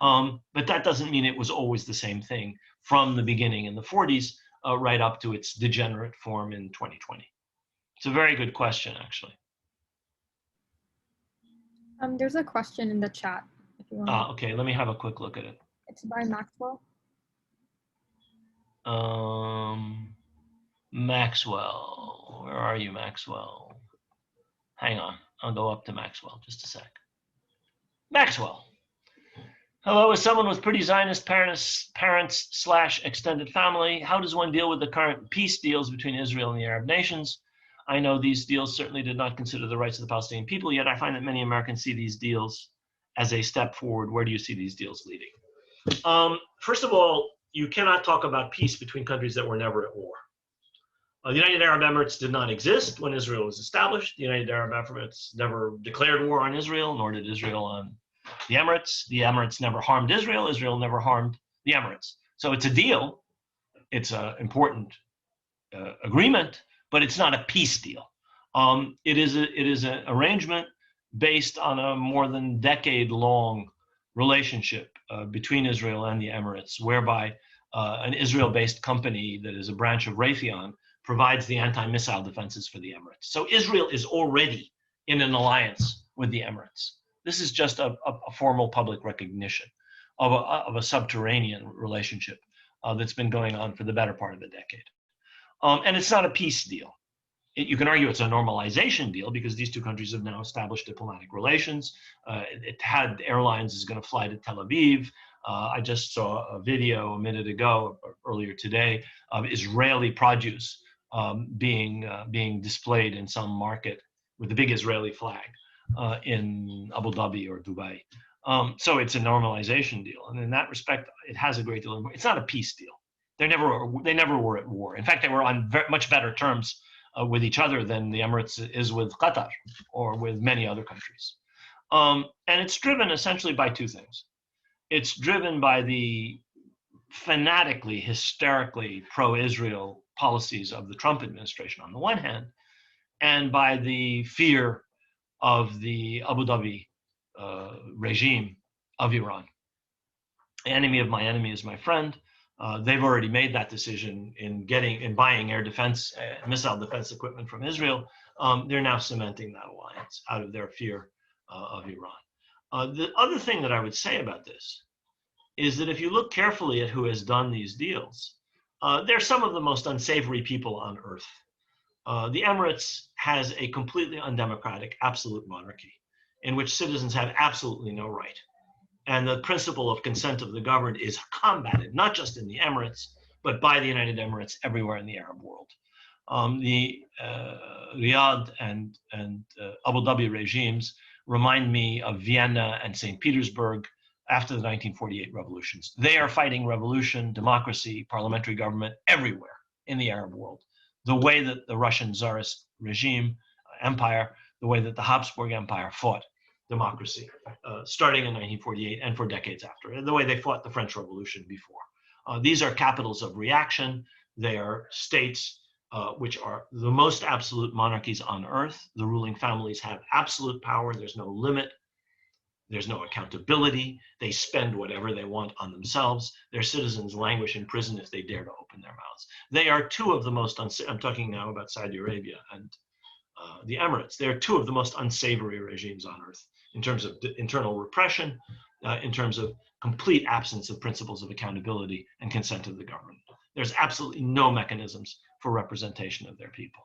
But that doesn't mean it was always the same thing from the beginning in the 40s right up to its degenerate form in 2020. It's a very good question, actually. There's a question in the chat, if you want. Okay, let me have a quick look at it. It's by Maxwell. Maxwell, where are you, Maxwell? Hang on, I'll go up to Maxwell, just a sec. Maxwell. Hello, as someone with pretty Zionist parents / extended family, how does one deal with the current peace deals between Israel and the Arab nations? I know these deals certainly did not consider the rights of the Palestinian people, yet I find that many Americans see these deals as a step forward. Where do you see these deals leading? First of all, you cannot talk about peace between countries that were never at war. The United Arab Emirates did not exist when Israel was established. The United Arab Emirates never declared war on Israel, nor did Israel on the Emirates. The Emirates never harmed Israel. Israel never harmed the Emirates. So it's a deal. It's an important agreement, but it's not a peace deal. It is an arrangement based on a more than decade-long relationship between Israel and the Emirates, whereby an Israel-based company that is a branch of Raytheon provides the anti-missile defenses for the Emirates. So Israel is already in an alliance with the Emirates. This is just a formal public recognition of a subterranean relationship that's been going on for the better part of a decade. And it's not a peace deal. You can argue it's a normalization deal because these two countries have now established diplomatic relations. Etihad Airlines is going to fly to Tel Aviv. I just saw a video a minute ago, earlier today, of Israeli produce being displayed in some market with the big Israeli flag in Abu Dhabi or Dubai. So it's a normalization deal, and in that respect, it has a great deal of. It's not a peace deal. They never were at war. In fact, they were on much better terms with each other than the Emirates is with Qatar or with many other countries. And it's driven essentially by two things. It's driven by the fanatically, hysterically pro-Israel policies of the Trump administration on the one hand, and by the fear of the Abu Dhabi regime of Iran. The enemy of my enemy is my friend. They've already made that decision in buying air defense, missile defense equipment from Israel. They're now cementing that alliance out of their fear of Iran. The other thing that I would say about this is that if you look carefully at who has done these deals, they're some of the most unsavory people on earth. The Emirates has a completely undemocratic absolute monarchy in which citizens have absolutely no right. And the principle of consent of the governed is combated, not just in the Emirates, but by the United Emirates everywhere in the Arab world. The Riyadh and Abu Dhabi regimes remind me of Vienna and St. Petersburg after the 1948 revolutions. They are fighting revolution, democracy, parliamentary government everywhere in the Arab world. The way that the Russian Tsarist regime, empire, the way that the Habsburg Empire fought democracy, starting in 1948 and for decades after, the way they fought the French Revolution before. These are capitals of reaction. They are states which are the most absolute monarchies on earth. The ruling families have absolute power. There's no limit. There's no accountability. They spend whatever they want on themselves. Their citizens languish in prison if they dare to open their mouths. They are two of the most, I'm talking now about Saudi Arabia and the Emirates. They're two of the most unsavory regimes on earth in terms of internal repression, in terms of complete absence of principles of accountability and consent of the government. There's absolutely no mechanisms for representation of their people.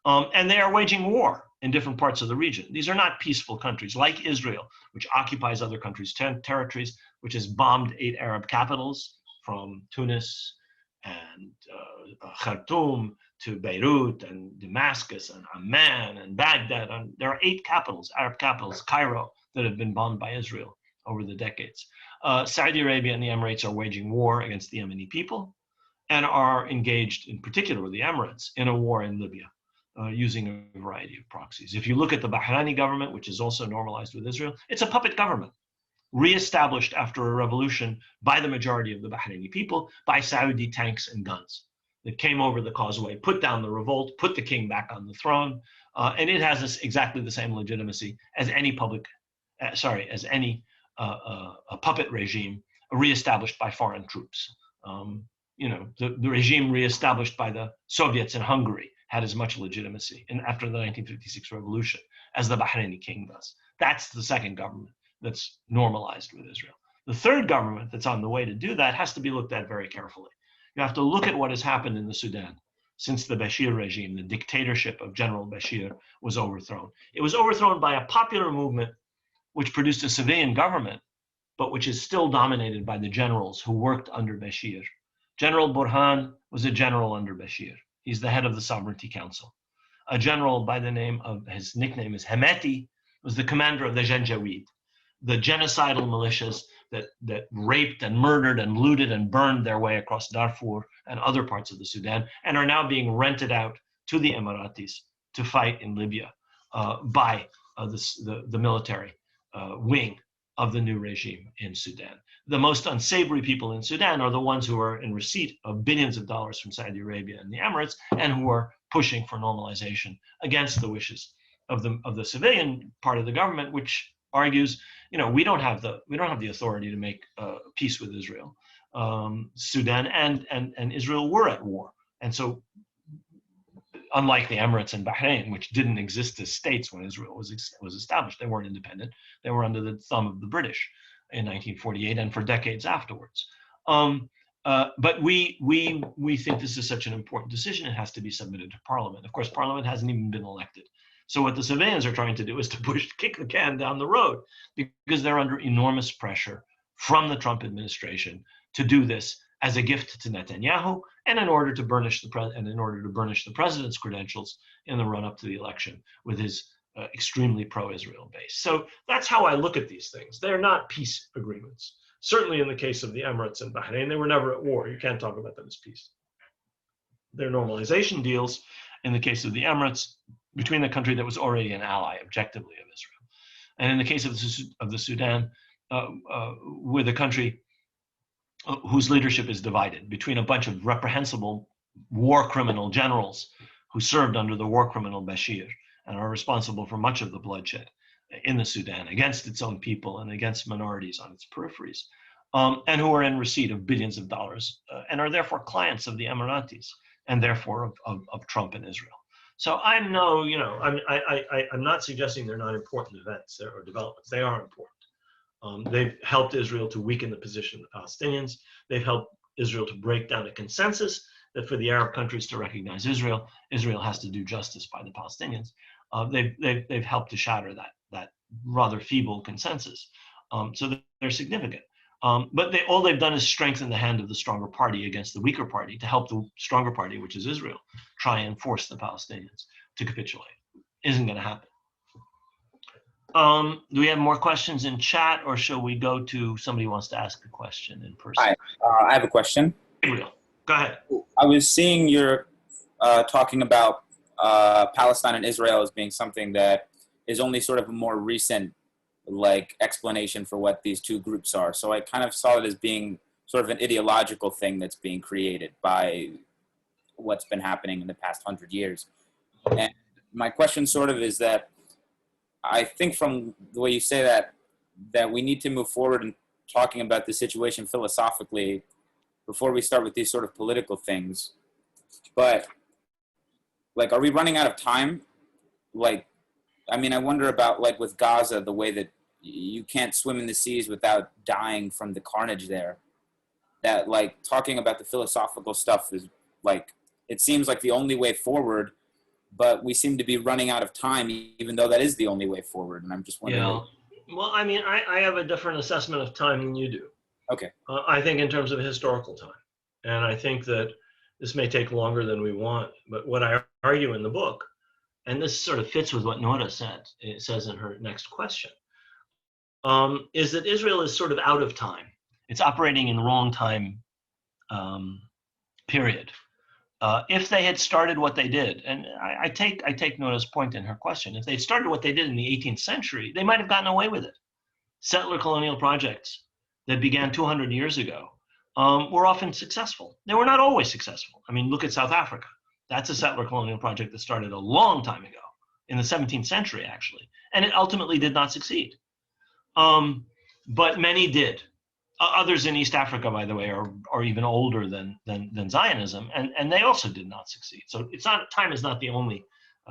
And they are waging war in different parts of the region. These are not peaceful countries like Israel, which occupies other countries' territories, which has bombed 8 Arab capitals from Tunis and Khartoum to Beirut and Damascus and Amman and Baghdad. And there are 8 capitals, Arab capitals, Cairo, that have been bombed by Israel over the decades. Saudi Arabia and the Emirates are waging war against the Yemeni people and are engaged, in particular with the Emirates, in a war in Libya. Using a variety of proxies. If you look at the Bahraini government, which is also normalized with Israel, it's a puppet government, reestablished after a revolution by the majority of the Bahraini people, by Saudi tanks and guns that came over the causeway, put down the revolt, put the king back on the throne, and it has exactly the same legitimacy as any a puppet regime reestablished by foreign troops. The regime reestablished by the Soviets in Hungary had as much legitimacy after the 1956 revolution as the Bahraini king does. That's the second government that's normalized with Israel. The third government that's on the way to do that has to be looked at very carefully. You have to look at what has happened in the Sudan since the Bashir regime, the dictatorship of General Bashir, was overthrown. It was overthrown by a popular movement which produced a civilian government, but which is still dominated by the generals who worked under Bashir. General Burhan was a general under Bashir. He's the head of the Sovereignty Council. A general by the name of, his nickname is Hemeti, was the commander of the Janjaweed, the genocidal militias that raped and murdered and looted and burned their way across Darfur and other parts of the Sudan, and are now being rented out to the Emiratis to fight in Libya by the military wing of the new regime in Sudan. The most unsavory people in Sudan are the ones who are in receipt of billions of dollars from Saudi Arabia and the Emirates, and who are pushing for normalization against the wishes of the civilian part of the government, which argues, we don't have the authority to make peace with Israel. Sudan and Israel were at war, and so unlike the Emirates and Bahrain, which didn't exist as states when Israel was established, they weren't independent. They were under the thumb of the British in 1948 and for decades afterwards. But we think this is such an important decision, it has to be submitted to Parliament. Of course, Parliament hasn't even been elected. So what the civilians are trying to do is to kick the can down the road, because they're under enormous pressure from the Trump administration to do this as a gift to Netanyahu, and in order to burnish the president's credentials in the run-up to the election with his extremely pro-Israel based. So that's how I look at these things. They're not peace agreements. Certainly in the case of the Emirates and Bahrain, they were never at war. You can't talk about that as peace. They're normalization deals in the case of the Emirates between the country that was already an ally objectively of Israel. And in the case of the Sudan, with a country whose leadership is divided between a bunch of reprehensible war criminal generals who served under the war criminal Bashir and are responsible for much of the bloodshed in the Sudan against its own people and against minorities on its peripheries, and who are in receipt of billions of dollars and are therefore clients of the Emiratis and therefore of Trump and Israel. So I'm not suggesting they're not important events or developments. They are important. They've helped Israel to weaken the position of the Palestinians. They've helped Israel to break down a consensus that for the Arab countries to recognize Israel, Israel has to do justice by the Palestinians. They've helped to shatter that rather feeble consensus. So they're significant. But all they've done is strengthen the hand of the stronger party against the weaker party to help the stronger party, which is Israel, try and force the Palestinians to capitulate. Isn't going to happen. Do we have more questions in chat, or shall we go to somebody who wants to ask a question in person? Hi, I have a question. Gabriel, go ahead. I was seeing you're talking about Palestine and Israel as being something that is only sort of a more recent explanation for what these two groups are. So I kind of saw it as being sort of an ideological thing that's being created by what's been happening in the past 100 years. And my question sort of is that I think from the way you say that we need to move forward in talking about the situation philosophically before we start with these sort of political things. But are we running out of time? I wonder about with Gaza, the way that you can't swim in the seas without dying from the carnage there. That talking about the philosophical stuff is it seems like the only way forward, but we seem to be running out of time, even though that is the only way forward. And I'm just wondering. Yeah. Well, I have a different assessment of time than you do. Okay. I think in terms of historical time. And I think that this may take longer than we want. But what I argue in the book, and this sort of fits with what Nora says in her next question, is that Israel is sort of out of time. It's operating in wrong time period. If they had started what they did, and I take Nora's point in her question, if they started what they did in the 18th century, they might have gotten away with it. Settler-colonial projects that began 200 years ago were often successful. They were not always successful. Look at South Africa. That's a settler-colonial project that started a long time ago, in the 17th century, actually, and it ultimately did not succeed. But many did. Others in East Africa, by the way, are even older than Zionism, and they also did not succeed. So time is not the only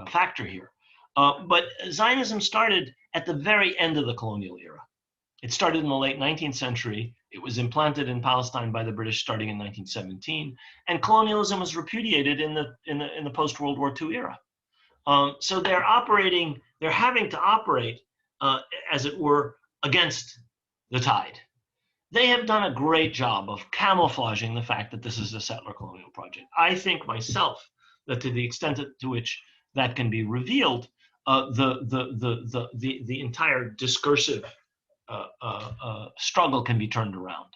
factor here. But Zionism started at the very end of the colonial era. It started in the late 19th century. It was implanted in Palestine by the British starting in 1917, and colonialism was repudiated in the post-World War II era. So they're having to operate, as it were, against the tide. They have done a great job of camouflaging the fact that this is a settler colonial project. I think myself that to the extent to which that can be revealed, the entire discursive struggle can be turned around.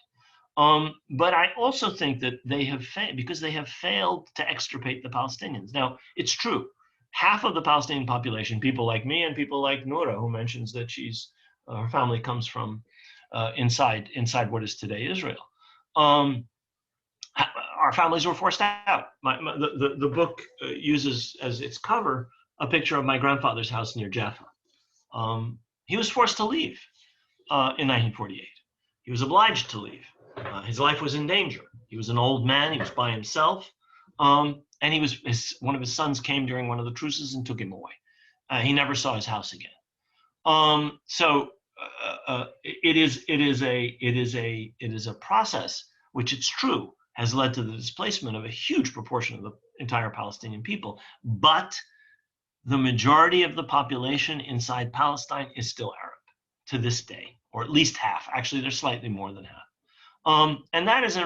But I also think that they have failed because they have failed to extirpate the Palestinians. Now, it's true. Half of the Palestinian population, people like me and people like Noura, who mentions that her family comes from inside what is today Israel. Our families were forced out. The book uses as its cover a picture of my grandfather's house near Jaffa. He was forced to leave in 1948. He was obliged to leave. His life was in danger. He was an old man. He was by himself. And one of his sons came during one of the truces and took him away. He never saw his house again. It is a process which, it's true, has led to the displacement of a huge proportion of the entire Palestinian people. But the majority of the population inside Palestine is still Arab to this day, or at least half. Actually, they're slightly more than half. And that is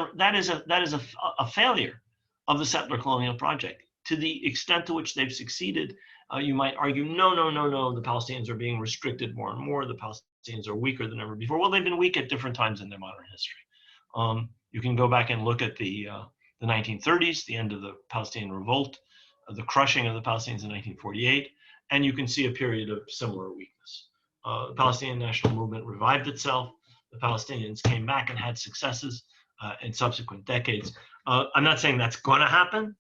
a failure of the settler colonial project to the extent to which they've succeeded, you might argue, no, no, no, no, the Palestinians are being restricted more and more. The Palestinians are weaker than ever before. Well, they've been weak at different times in their modern history. You can go back and look at the 1930s, the end of the Palestinian revolt, the crushing of the Palestinians in 1948, and you can see a period of similar weakness. The Palestinian national movement revived itself. The Palestinians came back and had successes in subsequent decades. I'm not saying that's going to happen,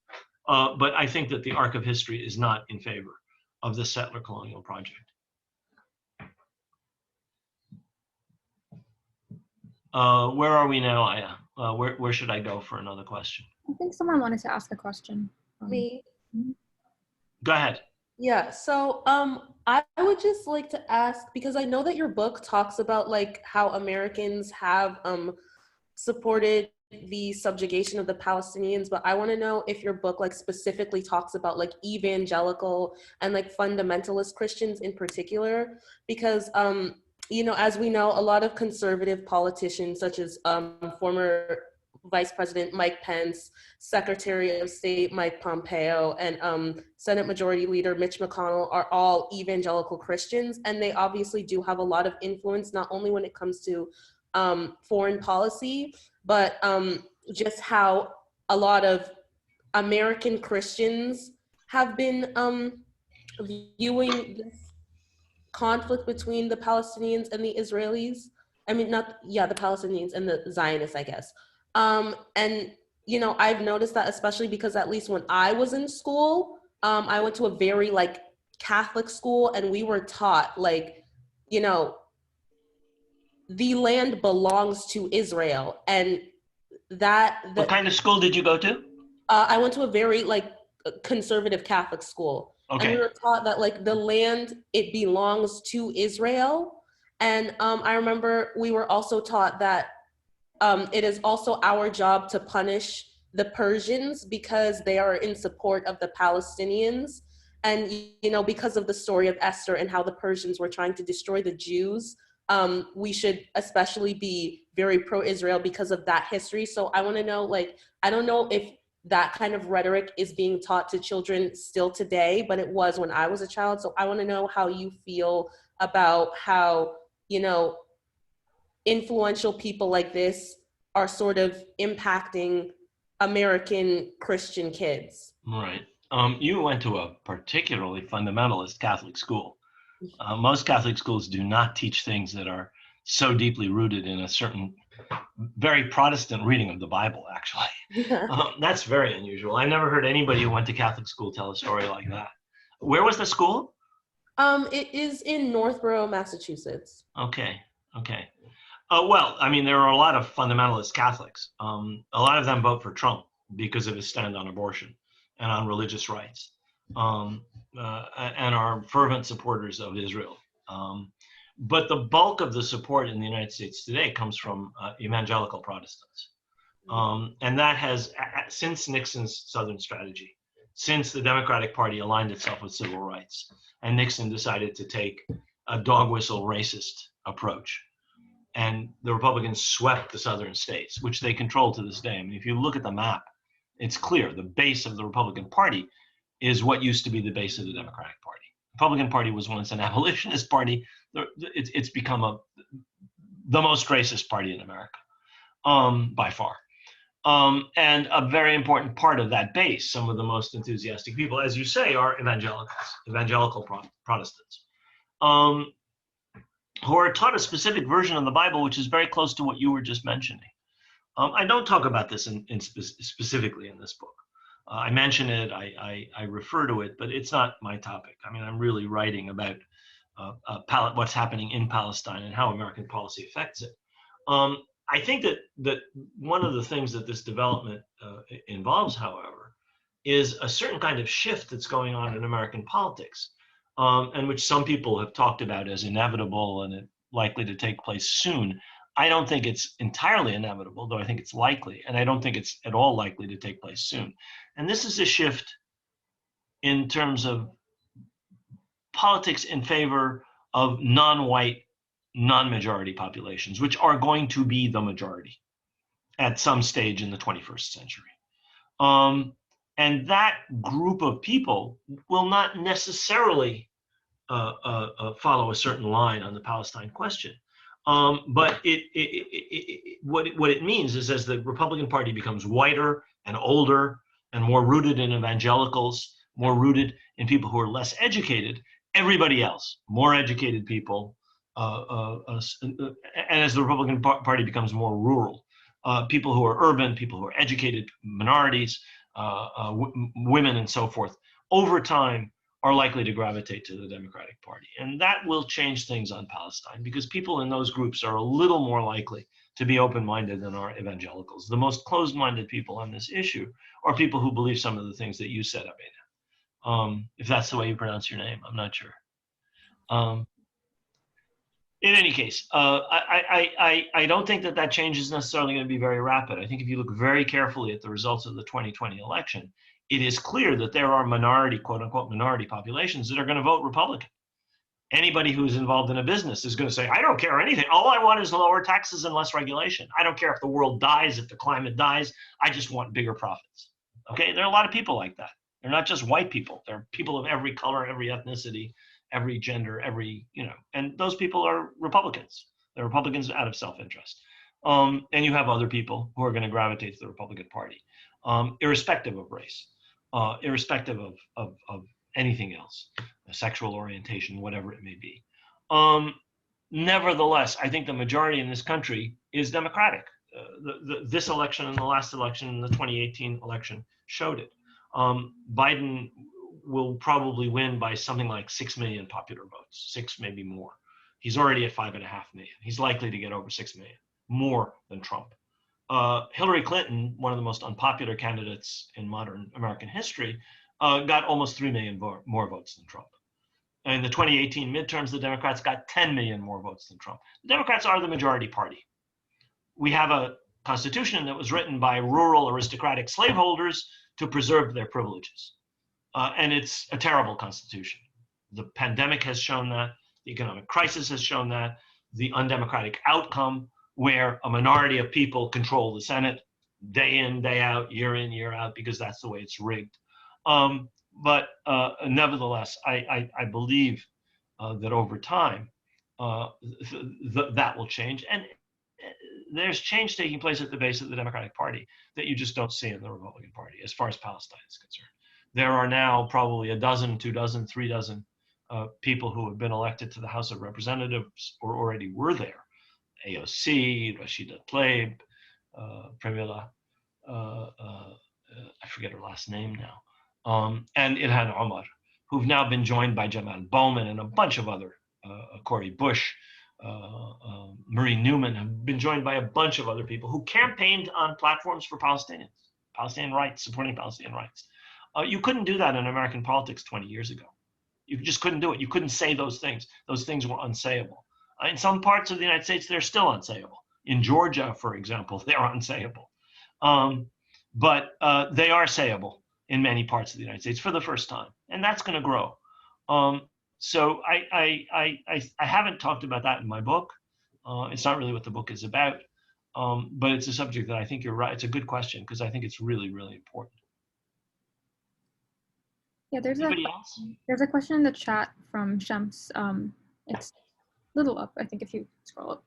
but I think that the arc of history is not in favor of the settler colonial project. Where are we now, Aya? Where should I go for another question? I think someone wanted to ask a question. Me. Go ahead. Yeah, so I would just like to ask, because I know that your book talks about like how Americans have supported the subjugation of the Palestinians, but I want to know if your book like specifically talks about like evangelical and like fundamentalist Christians in particular, because you know, as we know, a lot of conservative politicians such as former Vice President Mike Pence, Secretary of State Mike Pompeo, and Senate Majority Leader Mitch McConnell are all evangelical Christians, and they obviously do have a lot of influence, not only when it comes to foreign policy, but just how a lot of American Christians have been viewing this conflict between the Palestinians and the Israelis. I mean, the Palestinians and the Zionists, I guess. And, you know, I've noticed that, especially because at least when I was in school, I went to a very like Catholic school, and we were taught like, you know, the land belongs to Israel. And what kind of school did you go to? I went to a very like conservative Catholic school. Okay. And we were taught that like the land, it belongs to Israel. And I remember we were also taught that it is also our job to punish the Persians because they are in support of the Palestinians. And, you know, because of the story of Esther and how the Persians were trying to destroy the Jews, we should especially be very pro-Israel because of that history. So I want to know, like, I don't know if that kind of rhetoric is being taught to children still today, but it was when I was a child. So I want to know how you feel about how, you know, influential people like this are sort of impacting American Christian kids. Right. You went to a particularly fundamentalist Catholic school. Most Catholic schools do not teach things that are so deeply rooted in a certain very Protestant reading of the Bible, actually. That's very unusual. I never heard anybody who went to Catholic school tell a story like that. Where was the school? It is in Northborough, Massachusetts. Okay. Well, I mean, there are a lot of fundamentalist Catholics. A lot of them vote for Trump because of his stand on abortion and on religious rights, and are fervent supporters of Israel. But the bulk of the support in the United States today comes from evangelical Protestants. And that has, since Nixon's Southern strategy, since the Democratic Party aligned itself with civil rights, and Nixon decided to take a dog whistle racist approach, and the Republicans swept the southern states, which they control to this day. I mean, if you look at the map, it's clear the base of the Republican Party is what used to be the base of the Democratic Party. The Republican Party was once an abolitionist party. It's become the most racist party in America, by far. And a very important part of that base, some of the most enthusiastic people, as you say, are evangelical Protestants, who are taught a specific version of the Bible, which is very close to what you were just mentioning. I don't talk about this specifically in this book. I mention it, I refer to it, but it's not my topic. I mean, I'm really writing about what's happening in Palestine and how American policy affects it. I think that one of the things that this development involves, however, is a certain kind of shift that's going on in American politics, and which some people have talked about as inevitable and likely to take place soon. I don't think it's entirely inevitable, though I think it's likely, and I don't think it's at all likely to take place soon. And this is a shift in terms of politics in favor of non-white, non-majority populations, which are going to be the majority at some stage in the 21st century. And that group of people will not necessarily follow a certain line on the Palestine question. But what it means is, as the Republican Party becomes whiter and older and more rooted in evangelicals, more rooted in people who are less educated, everybody else, more educated people, and as the Republican Party becomes more rural, people who are urban, people who are educated, minorities, women and so forth, over time are likely to gravitate to the Democratic Party. And that will change things on Palestine, because people in those groups are a little more likely to be open-minded than are evangelicals. The most closed-minded people on this issue are people who believe some of the things that you said, Abena. If that's the way you pronounce your name, I'm not sure. In any case, I don't think that change is necessarily going to be very rapid. I think if you look very carefully at the results of the 2020 election, it is clear that there are minority, quote unquote, minority populations that are going to vote Republican. Anybody who's involved in a business is going to say, I don't care anything. All I want is lower taxes and less regulation. I don't care if the world dies, if the climate dies. I just want bigger profits. Okay, there are a lot of people like that. They're not just white people. They're people of every color, every ethnicity, every gender, and those people are Republicans. They're Republicans out of self-interest. And you have other people who are going to gravitate to the Republican Party, irrespective of race, irrespective of anything else, sexual orientation, whatever it may be. Nevertheless, I think the majority in this country is Democratic. This election and the last election, and the 2018 election, showed it. Biden will probably win by something like 6 million popular votes, 6, maybe more. He's already at 5.5 million. He's likely to get over 6 million, more than Trump. Hillary Clinton, one of the most unpopular candidates in modern American history, got almost 3 million more votes than Trump. In the 2018 midterms, the Democrats got 10 million more votes than Trump. The Democrats are the majority party. We have a constitution that was written by rural aristocratic slaveholders to preserve their privileges. And it's a terrible constitution. The pandemic has shown that. The economic crisis has shown that. The undemocratic outcome, where a minority of people control the Senate day in, day out, year in, year out, because that's the way it's rigged. But nevertheless, I believe that over time, that will change. And there's change taking place at the base of the Democratic Party that you just don't see in the Republican Party, as far as Palestine is concerned. There are now probably 12, 2 dozen, 3 dozen people who have been elected to the House of Representatives or already were there. AOC, Rashid Khalidi, Premila, I forget her last name now, and Ilhan Omar, who've now been joined by Jamal Bowman and a bunch of other, Cori Bush, Marie Newman, have been joined by a bunch of other people who campaigned on platforms for Palestinians, Palestinian rights, supporting Palestinian rights. You couldn't do that in American politics 20 years ago. You just couldn't do it. You couldn't say those things. Those things were unsayable. In some parts of the United States, they're still unsayable. In Georgia, for example, they're unsayable. But they are sayable in many parts of the United States for the first time, and that's going to grow. So I haven't talked about that in my book. It's not really what the book is about, but it's a subject that I think you're right. It's a good question, because I think it's really, really important. Yeah, there's Anybody else? There's a question in the chat from Shams. It's a little up, I think, if you scroll up.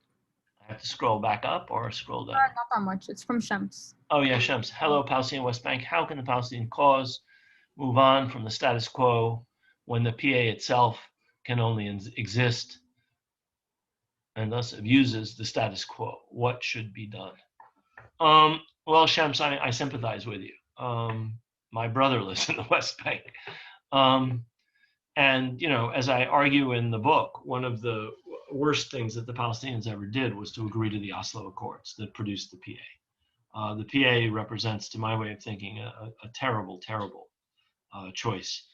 I have to scroll back up or scroll down? Not that much. It's from Shams. Oh yeah, Shams. Hello, Palestinian West Bank. How can the Palestinian cause move on from the status quo when the PA itself can only exist and thus abuses the status quo? What should be done? Well, Shams, I sympathize with you. My brother lives in the West Bank. And, as I argue in the book, one of the worst things that the Palestinians ever did was to agree to the Oslo Accords that produced the PA. The PA represents, to my way of thinking, a terrible, terrible choice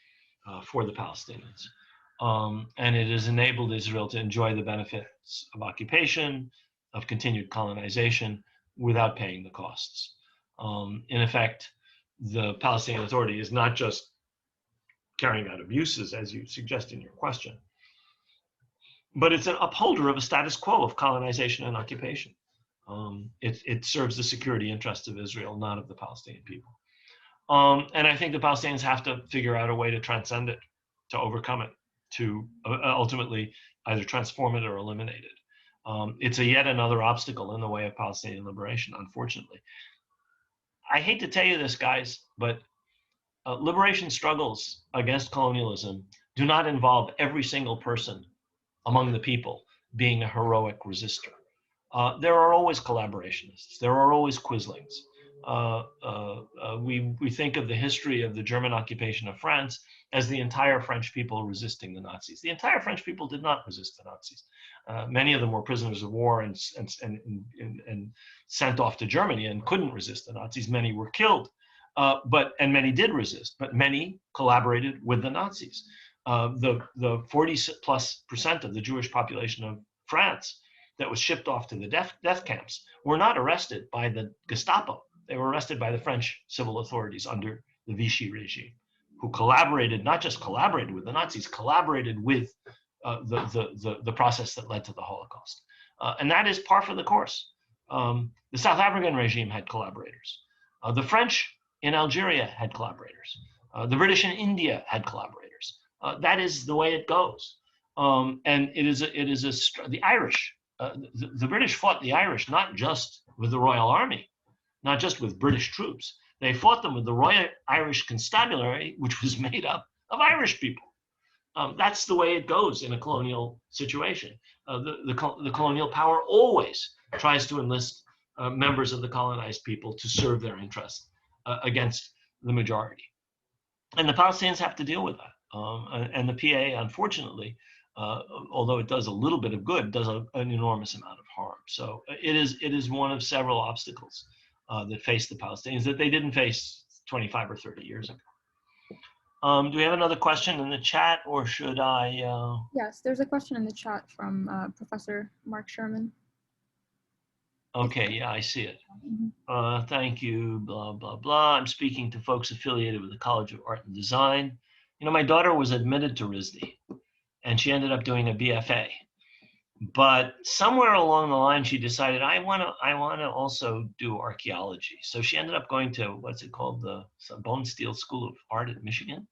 for the Palestinians. And it has enabled Israel to enjoy the benefits of occupation, of continued colonization, without paying the costs. In effect, the Palestinian Authority is not just carrying out abuses, as you suggest in your question, but it's an upholder of a status quo of colonization and occupation. It serves the security interests of Israel, not of the Palestinian people. And I think the Palestinians have to figure out a way to transcend it, to overcome it, to ultimately either transform it or eliminate it. It's yet another obstacle in the way of Palestinian liberation, unfortunately. I hate to tell you this, guys, but liberation struggles against colonialism do not involve every single person among the people being a heroic resistor. There are always collaborationists. There are always quislings. We think of the history of the German occupation of France as the entire French people resisting the Nazis. The entire French people did not resist the Nazis. Many of them were prisoners of war and sent off to Germany and couldn't resist the Nazis. Many were killed, and many did resist, but many collaborated with the Nazis. The 40+% of the Jewish population of France that was shipped off to the death camps were not arrested by the Gestapo. They were arrested by the French civil authorities under the Vichy regime, who collaborated, not just collaborated with the Nazis, collaborated with the process that led to the Holocaust. And that is par for the course. The South African regime had collaborators. The French in Algeria had collaborators. The British in India had collaborators. That is the way it goes. And the Irish, the British fought the Irish not just with the Royal Army, not just with British troops. They fought them with the Royal Irish Constabulary, which was made up of Irish people. That's the way it goes in a colonial situation. The colonial power always tries to enlist members of the colonized people to serve their interests against the majority. And the Palestinians have to deal with that. And the PA, unfortunately, although it does a little bit of good, does an enormous amount of harm. So it is one of several obstacles that face the Palestinians that they didn't face 25 or 30 years ago. Do we have another question in the chat, or should I? Yes, there's a question in the chat from Professor Mark Sherman. Okay, yeah, I see it. Mm-hmm. Thank you, blah, blah, blah. I'm speaking to folks affiliated with the College of Art and Design. You know, my daughter was admitted to RISD, and she ended up doing a BFA. But somewhere along the line, she decided, I want to also do archaeology. So she ended up going to, what's it called, the Bone Steel School of Art at Michigan.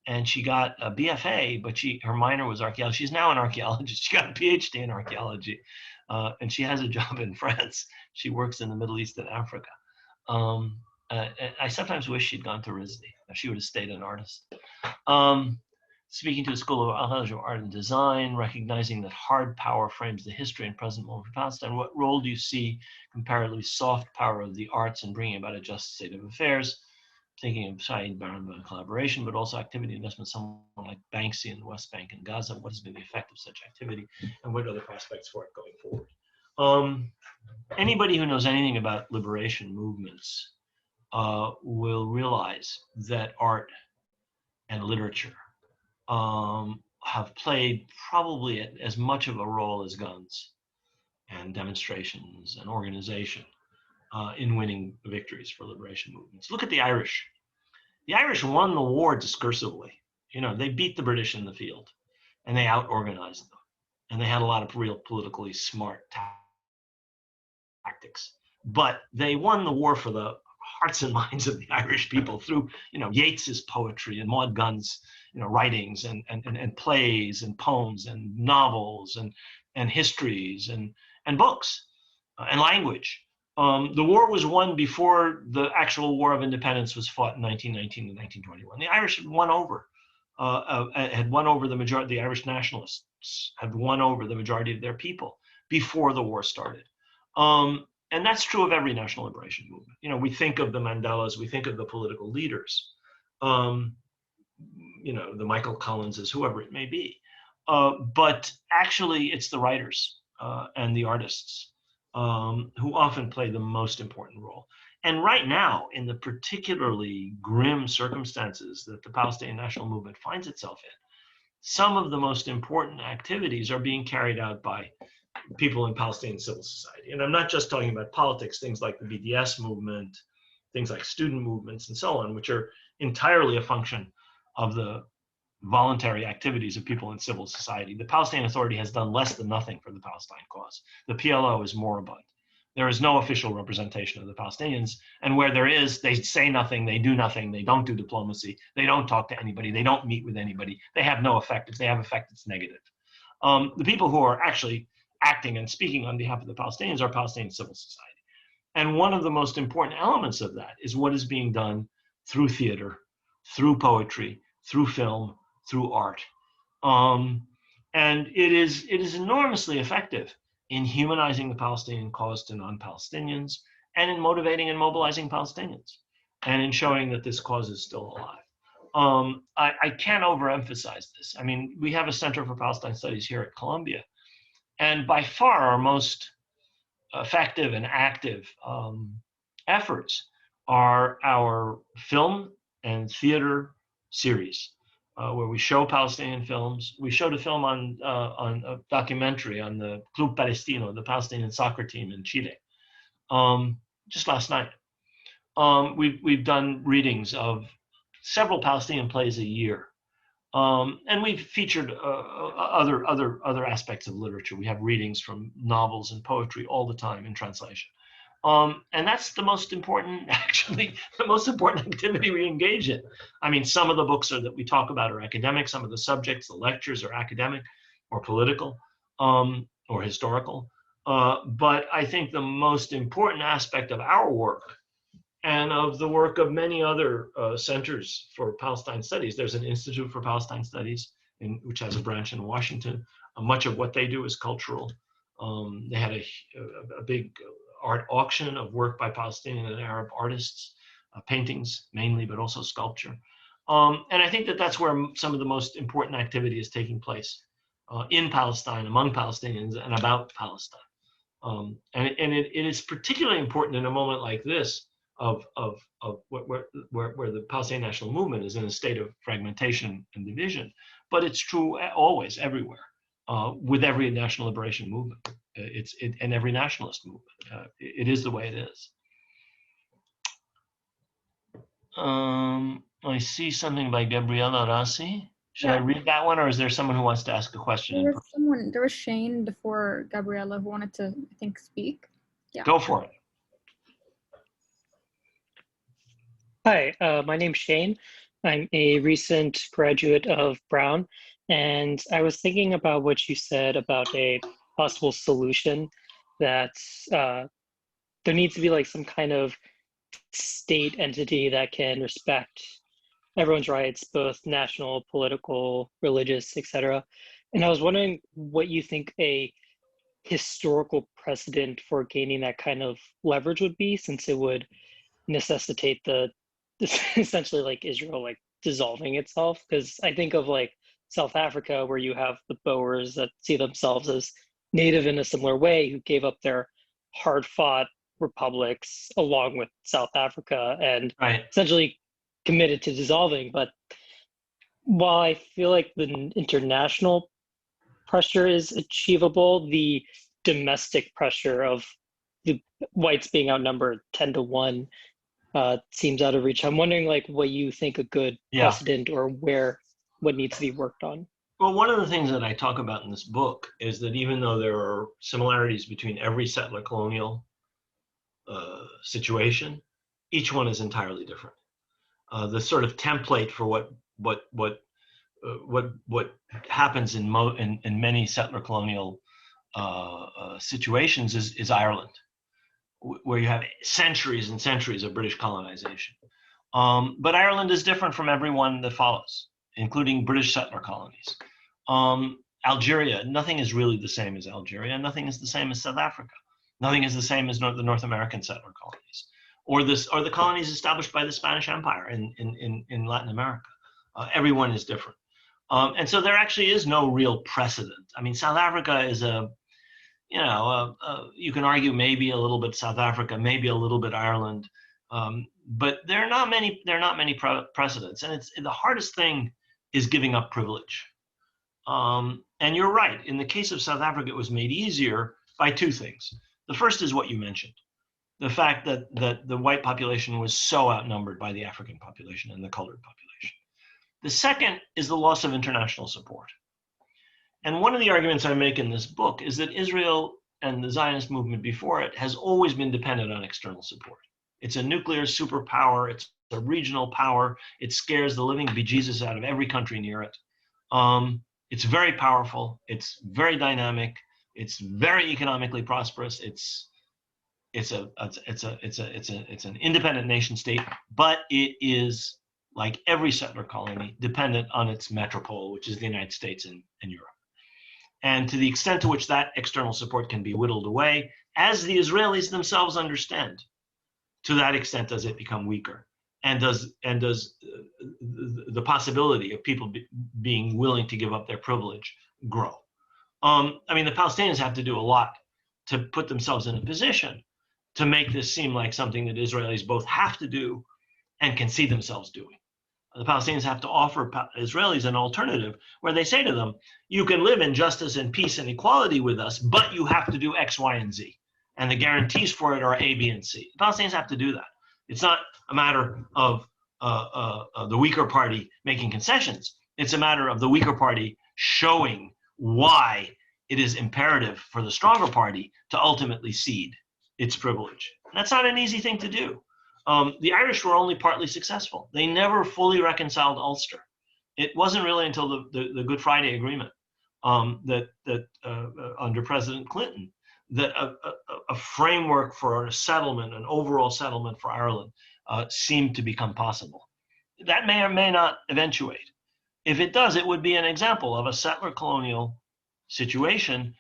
And she got a BFA, but her minor was archaeology. She's now an archaeologist. She got a PhD in archaeology. And she has a job in France. She works in the Middle East and Africa. I sometimes wish she'd gone to RISD. She would have stayed an artist. Speaking to the School of Art and Design, recognizing that hard power frames the history and present moment for Palestine, what role do you see comparatively soft power of the arts in bringing about a just state of affairs? Thinking of Saeed Baran collaboration, but also activity investment, someone like Banksy in the West Bank and Gaza. What has been the effect of such activity, and what are the prospects for it going forward? Anybody who knows anything about liberation movements will realize that art and literature have played probably as much of a role as guns and demonstrations and organization in winning victories for liberation movements. Look at the Irish. The Irish won the war discursively. You know, they beat the British in the field, and they out-organized them. And they had a lot of real politically smart tactics. But they won the war for the hearts and minds of the Irish people through, you know, Yeats's poetry and Maud Gunn's, you know, writings and plays and poems and novels and histories and books and language. The war was won before the actual War of Independence was fought in 1919 and 1921. The Irish had won over the majority. The Irish nationalists had won over the majority of their people before the war started. And that's true of every national liberation movement. You know, we think of the Mandelas, we think of the political leaders, you know, the Michael Collinses, whoever it may be. But actually, it's the writers and the artists who often play the most important role. And right now, in the particularly grim circumstances that the Palestinian national movement finds itself in, some of the most important activities are being carried out by people in Palestinian civil society. And I'm not just talking about politics, things like the BDS movement, things like student movements and so on, which are entirely a function of the voluntary activities of people in civil society. The Palestinian Authority has done less than nothing for the Palestine cause. The PLO is moribund. There is no official representation of the Palestinians. And where there is, they say nothing, they do nothing, they don't do diplomacy, they don't talk to anybody, they don't meet with anybody, they have no effect. If they have effect, it's negative. The people who are actually acting and speaking on behalf of the Palestinians are Palestinian civil society. And one of the most important elements of that is what is being done through theater, through poetry, through film, through art. And it is enormously effective in humanizing the Palestinian cause to non-Palestinians, and in motivating and mobilizing Palestinians, and in showing that this cause is still alive. I can't overemphasize this. I mean, we have a Center for Palestine Studies here at Columbia, and by far our most effective and active efforts are our film and theater series, where we show Palestinian films. We showed a film on a documentary on the Club Palestino, the Palestinian soccer team in Chile, just last night. We've done readings of several Palestinian plays a year, and we've featured other aspects of literature. We have readings from novels and poetry all the time in translation. And that's the most important, actually, the most important activity we engage in. I mean, some of the books that we talk about are academic. Some of the subjects, the lectures are academic or political or historical. But I think the most important aspect of our work and of the work of many other centers for Palestine studies, there's an Institute for Palestine Studies, which has a branch in Washington. Much of what they do is cultural. They had a big art auction of work by Palestinian and Arab artists, paintings mainly, but also sculpture. And I think that that's where some of the most important activity is taking place in Palestine, among Palestinians, and about Palestine. And it is particularly important in a moment like this of where the Palestinian national movement is in a state of fragmentation and division. But it's true always, everywhere, with every national liberation movement. And every nationalist movement. It is the way it is. I see something by Gabriela Rassi. Should I read that one, or is there someone who wants to ask a question? There was Shane before Gabriela who wanted to, I think, speak. Yeah. Go for it. Hi, my name's Shane. I'm a recent graduate of Brown, and I was thinking about what you said about a possible solution that there needs to be like some kind of state entity that can respect everyone's rights, both national, political, religious, etc. And I was wondering what you think a historical precedent for gaining that kind of leverage would be, since it would necessitate essentially like Israel like dissolving itself. Because I think of like South Africa, where you have the Boers that see themselves as native in a similar way, who gave up their hard-fought republics along with South Africa and essentially committed to dissolving. But while I feel like the international pressure is achievable, the domestic pressure of the whites being outnumbered 10-1 seems out of reach. I'm wondering like what you think a good precedent or what needs to be worked on. Well, one of the things that I talk about in this book is that even though there are similarities between every settler-colonial situation, each one is entirely different. The sort of template for what happens in many settler-colonial situations is Ireland, where you have centuries and centuries of British colonization. But Ireland is different from every one that follows, including British settler colonies. Algeria, nothing is really the same as Algeria, nothing is the same as South Africa. Nothing is the same as the North American settler colonies, or the colonies established by the Spanish Empire in Latin America. Everyone is different. And so there actually is no real precedent. I mean, South Africa is you can argue maybe a little bit South Africa, maybe a little bit Ireland, but there are not many precedents. And the hardest thing is giving up privilege. And you're right. In the case of South Africa, it was made easier by two things. The first is what you mentioned, the fact that the white population was so outnumbered by the African population and the colored population. The second is the loss of international support. And one of the arguments I make in this book is that Israel and the Zionist movement before it has always been dependent on external support. It's a nuclear superpower. It's a regional power. It scares the living bejesus out of every country near it. It's very powerful. It's very dynamic. It's very economically prosperous. It's an independent nation state, but it is, like every settler colony, dependent on its metropole, which is the United States and Europe. And to the extent to which that external support can be whittled away, as the Israelis themselves understand, to that extent does it become weaker, and does the possibility of people being willing to give up their privilege grow. I mean, the Palestinians have to do a lot to put themselves in a position to make this seem like something that Israelis both have to do and can see themselves doing. The Palestinians have to offer Israelis an alternative where they say to them, you can live in justice and peace and equality with us, but you have to do X, Y, and Z. And the guarantees for it are A, B, and C. The Palestinians have to do that. It's not a matter of the weaker party making concessions. It's a matter of the weaker party showing why it is imperative for the stronger party to ultimately cede its privilege. That's not an easy thing to do. The Irish were only partly successful. They never fully reconciled Ulster. It wasn't really until the Good Friday Agreement that under President Clinton that a framework for a settlement, an overall settlement for Ireland, seemed to become possible. That may or may not eventuate. If it does, it would be an example of a settler colonial situation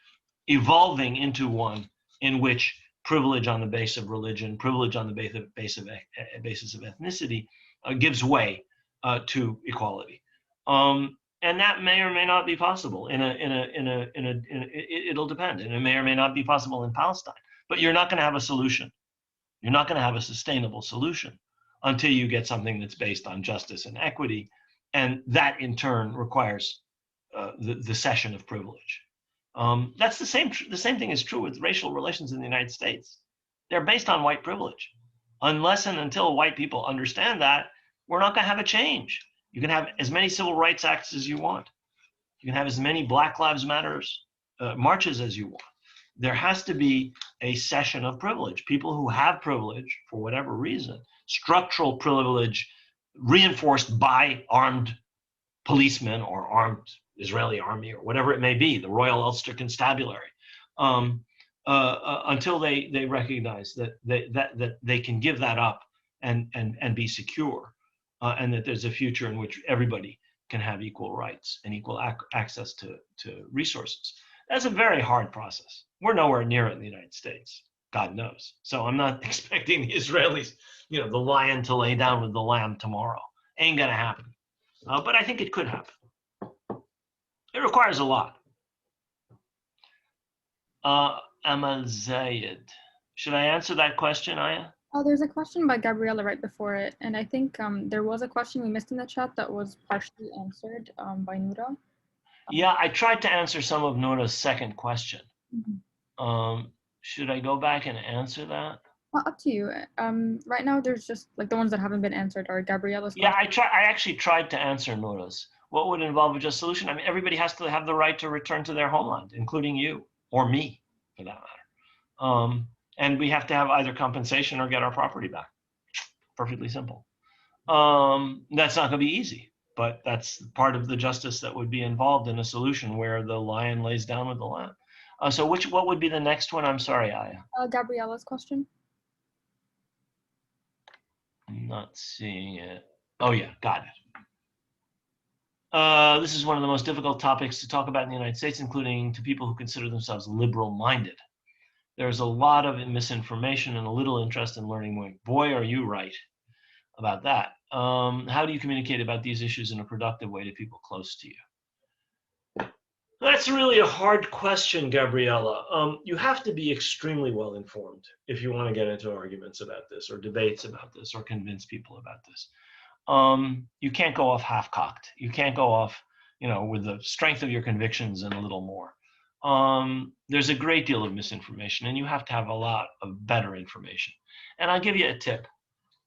evolving into one in which privilege on the basis of religion, privilege on the basis of ethnicity gives way to equality, and that may or may not be possible. It'll depend, and it may or may not be possible in Palestine. But you're not going to have a solution. You're not going to have a sustainable solution until you get something that's based on justice and equity, and that in turn requires the cession of privilege. That's the same thing is true with racial relations in the United States. They're based on white privilege. Unless and until white people understand that, we're not going to have a change. You can have as many civil rights acts as you want. You can have as many Black Lives Matter marches as you want. There has to be a cession of privilege. People who have privilege, for whatever reason, structural privilege reinforced by armed policemen or armed Israeli army or whatever it may be, the Royal Ulster Constabulary, until they recognize that they can give that up and be secure, and that there's a future in which everybody can have equal rights and equal access to resources. That's a very hard process. We're nowhere near it in the United States, God knows. So I'm not expecting the Israelis, the lion to lay down with the lamb tomorrow. Ain't gonna happen. But I think it could happen. It requires a lot. Amal Zayed. Should I answer that question, Aya? Oh, there's a question by Gabriella right before it. And I think there was a question we missed in the chat that was partially answered by Noura. Yeah, I tried to answer some of Noura's second question. Mm-hmm. Should I go back and answer that? Well, up to you. Right now, there's just like the ones that haven't been answered are Gabriella's question. Yeah, I actually tried to answer Noura's. What would involve a just solution? I mean, everybody has to have the right to return to their homeland, including you or me, for that matter. And we have to have either compensation or get our property back. Perfectly simple. That's not going to be easy, but that's part of the justice that would be involved in a solution where the lion lays down with the lamb. So what would be the next one? I'm sorry, Aya. Gabriella's question. I'm not seeing it. Oh yeah, got it. This is one of the most difficult topics to talk about in the United States, including to people who consider themselves liberal-minded. There's a lot of misinformation and a little interest in learning more. Boy, are you right about that. How do you communicate about these issues in a productive way to people close to you? That's really a hard question, Gabriella. You have to be extremely well informed if you want to get into arguments about this or debates about this or convince people about this. You can't go off half-cocked. You can't go off, with the strength of your convictions and a little more. There's a great deal of misinformation, and you have to have a lot of better information. And I'll give you a tip.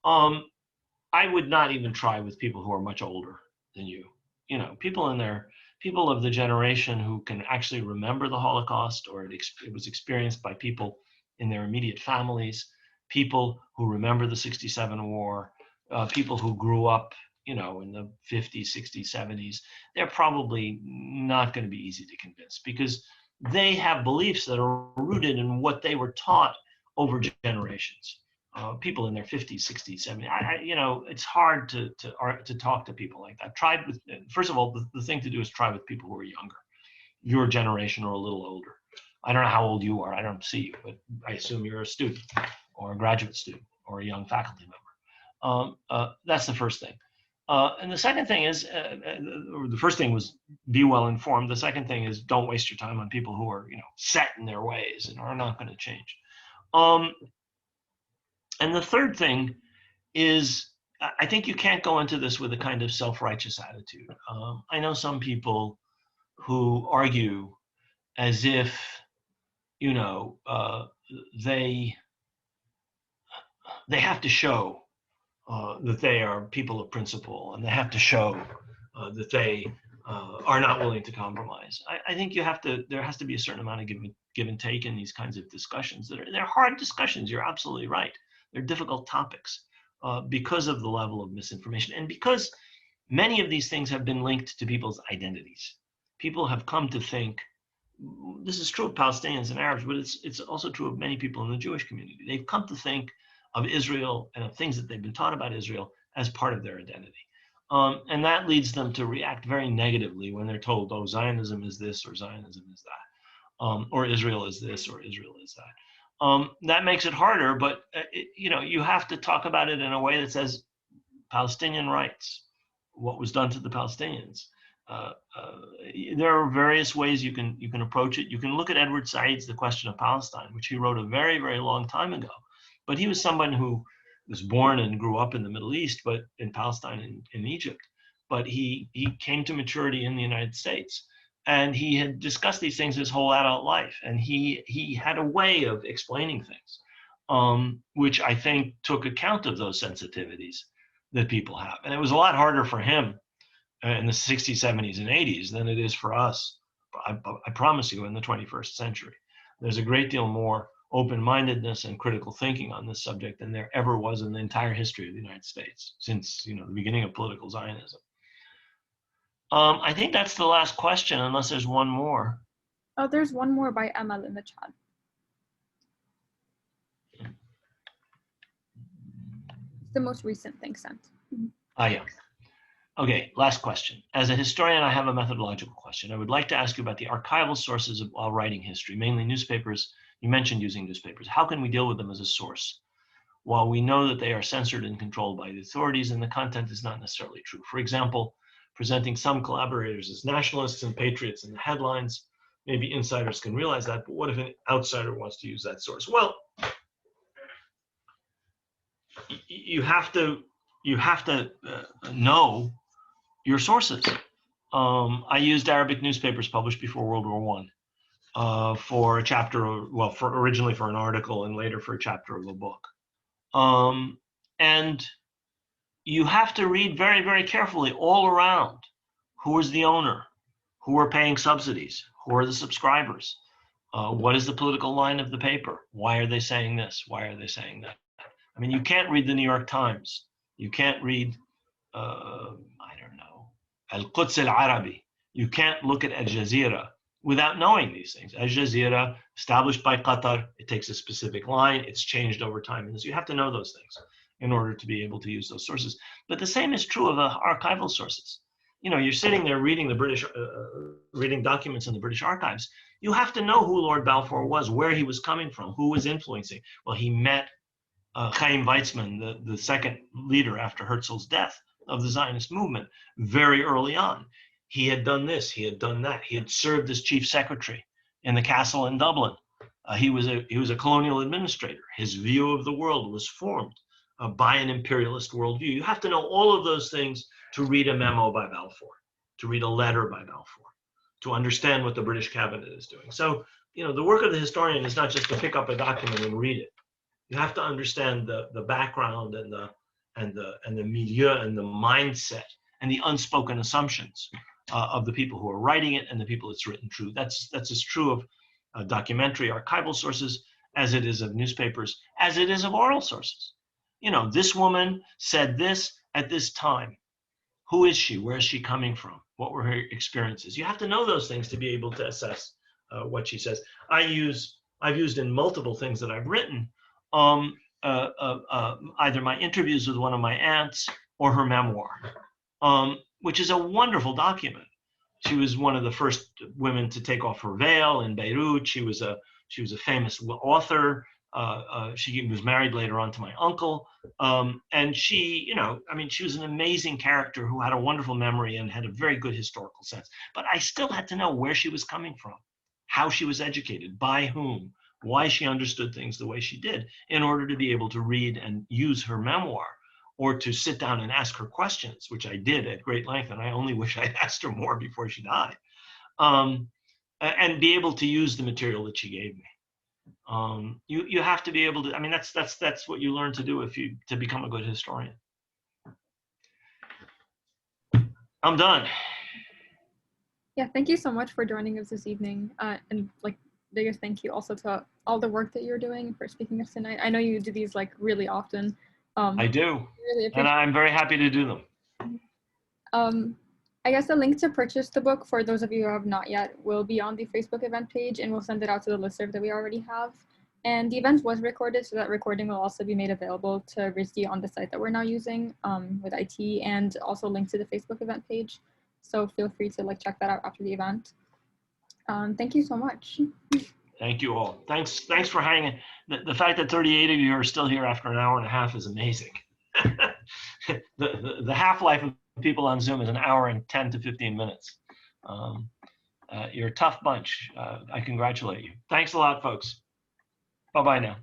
I would not even try with people who are much older than you. People in their people of the generation who can actually remember the Holocaust, or it was experienced by people in their immediate families, people who remember the 67 war, people who grew up, in the 50s, 60s, 70s. They're probably not going to be easy to convince, because they have beliefs that are rooted in what they were taught over generations. People in their 50s, 60s, 70s. It's hard to talk to people like that. First of all, the thing to do is try with people who are younger, your generation or a little older. I don't know how old you are. I don't see you, but I assume you're a student or a graduate student or a young faculty member. That's the first thing. And the second thing is, the first thing was be well informed. The second thing is don't waste your time on people who are, set in their ways and are not going to change. And the third thing is, I think you can't go into this with a kind of self-righteous attitude. I know some people who argue as if, they have to show that they are people of principle, and they have to show that they are not willing to compromise. I think there has to be a certain amount of give and take in these kinds of discussions. They're hard discussions. You're absolutely right. They're difficult topics because of the level of misinformation, and because many of these things have been linked to people's identities. People have come to think, this is true of Palestinians and Arabs, but it's also true of many people in the Jewish community. They've come to think of Israel and of things that they've been taught about Israel as part of their identity. And that leads them to react very negatively when they're told, oh, Zionism is this or Zionism is that, or Israel is this or Israel is that. That makes it harder, but you have to talk about it in a way that says Palestinian rights, what was done to the Palestinians. There are various ways you can approach it. You can look at Edward Said's The Question of Palestine, which he wrote a very, very long time ago. But he was someone who was born and grew up in the Middle East, but in Palestine and in Egypt. But he came to maturity in the United States. And he had discussed these things his whole adult life. And he had a way of explaining things, which I think took account of those sensitivities that people have. And it was a lot harder for him in the 60s, 70s, and 80s than it is for us, I promise you, in the 21st century. There's a great deal more open-mindedness and critical thinking on this subject than there ever was in the entire history of the United States since the beginning of political Zionism. I think that's the last question, unless there's one more. Oh, there's one more by Emma in the chat. It's the most recent thing sent. Yeah. Okay, last question. As a historian, I have a methodological question. I would like to ask you about the archival sources while writing history, mainly newspapers. You mentioned using newspapers. How can we deal with them as a source? While we know that they are censored and controlled by the authorities, and the content is not necessarily true. For example, presenting some collaborators as nationalists and patriots in the headlines. Maybe insiders can realize that, but what if an outsider wants to use that source? Well, you have to know your sources. I used Arabic newspapers published before World War I for a chapter, originally for an article and later for a chapter of a book. And you have to read very, very carefully all around. Who is the owner? Who are paying subsidies? Who are the subscribers? What is the political line of the paper? Why are they saying this? Why are they saying that? I mean, you can't read the New York Times. You can't read, Al-Quds al-Arabi. You can't look at Al Jazeera without knowing these things. Al Jazeera, established by Qatar, it takes a specific line. It's changed over time. And so you have to know those things in order to be able to use those sources. But the same is true of archival sources. You're sitting there reading reading documents in the British archives. You have to know who Lord Balfour was, where he was coming from, who was influencing. Well, he met Chaim Weizmann, the second leader after Herzl's death of the Zionist movement, very early on. He had done this, he had done that. He had served as chief secretary in the castle in Dublin. He was a colonial administrator. His view of the world was formed by an imperialist worldview. You have to know all of those things to read a memo by Balfour, to read a letter by Balfour, to understand what the British cabinet is doing. So, the work of the historian is not just to pick up a document and read it. You have to understand the background and the milieu and the mindset and the unspoken assumptions of the people who are writing it and the people it's written true. That's as true of documentary archival sources as it is of newspapers, as it is of oral sources. You know, this woman said this at this time. Who is she? Where is she coming from? What were her experiences? You have to know those things to be able to assess what she says. I've used in multiple things that I've written, either my interviews with one of my aunts or her memoir, which is a wonderful document. She was one of the first women to take off her veil in Beirut. She was a famous author. She was married later on to my uncle. And she, you know, I mean, she was an amazing character who had a wonderful memory and had a very good historical sense. But I still had to know where she was coming from, how she was educated, by whom, why she understood things the way she did, in order to be able to read and use her memoir, or to sit down and ask her questions, which I did at great length, and I only wish I'd asked her more before she died, and be able to use the material that she gave me. You have to be able to. I mean, that's what you learn to do to become a good historian. I'm done. Yeah, thank you so much for joining us this evening, and like biggest thank you also to all the work that you're doing for speaking us tonight. I know you do these like really often. I do, really and I'm very happy to do them. I guess the link to purchase the book for those of you who have not yet will be on the Facebook event page, and we'll send it out to the listserv that we already have. And the event was recorded, so that recording will also be made available to RISD on the site that we're now using with IT, and also linked to the Facebook event page. So feel free to like check that out after the event. Thank you so much. Thank you all. Thanks for hanging. The fact that 38 of you are still here after an hour and a half is amazing. the half-life of people on Zoom is an hour and 10 to 15 minutes. You're a tough bunch. I congratulate you. Thanks a lot, folks. Bye-bye now.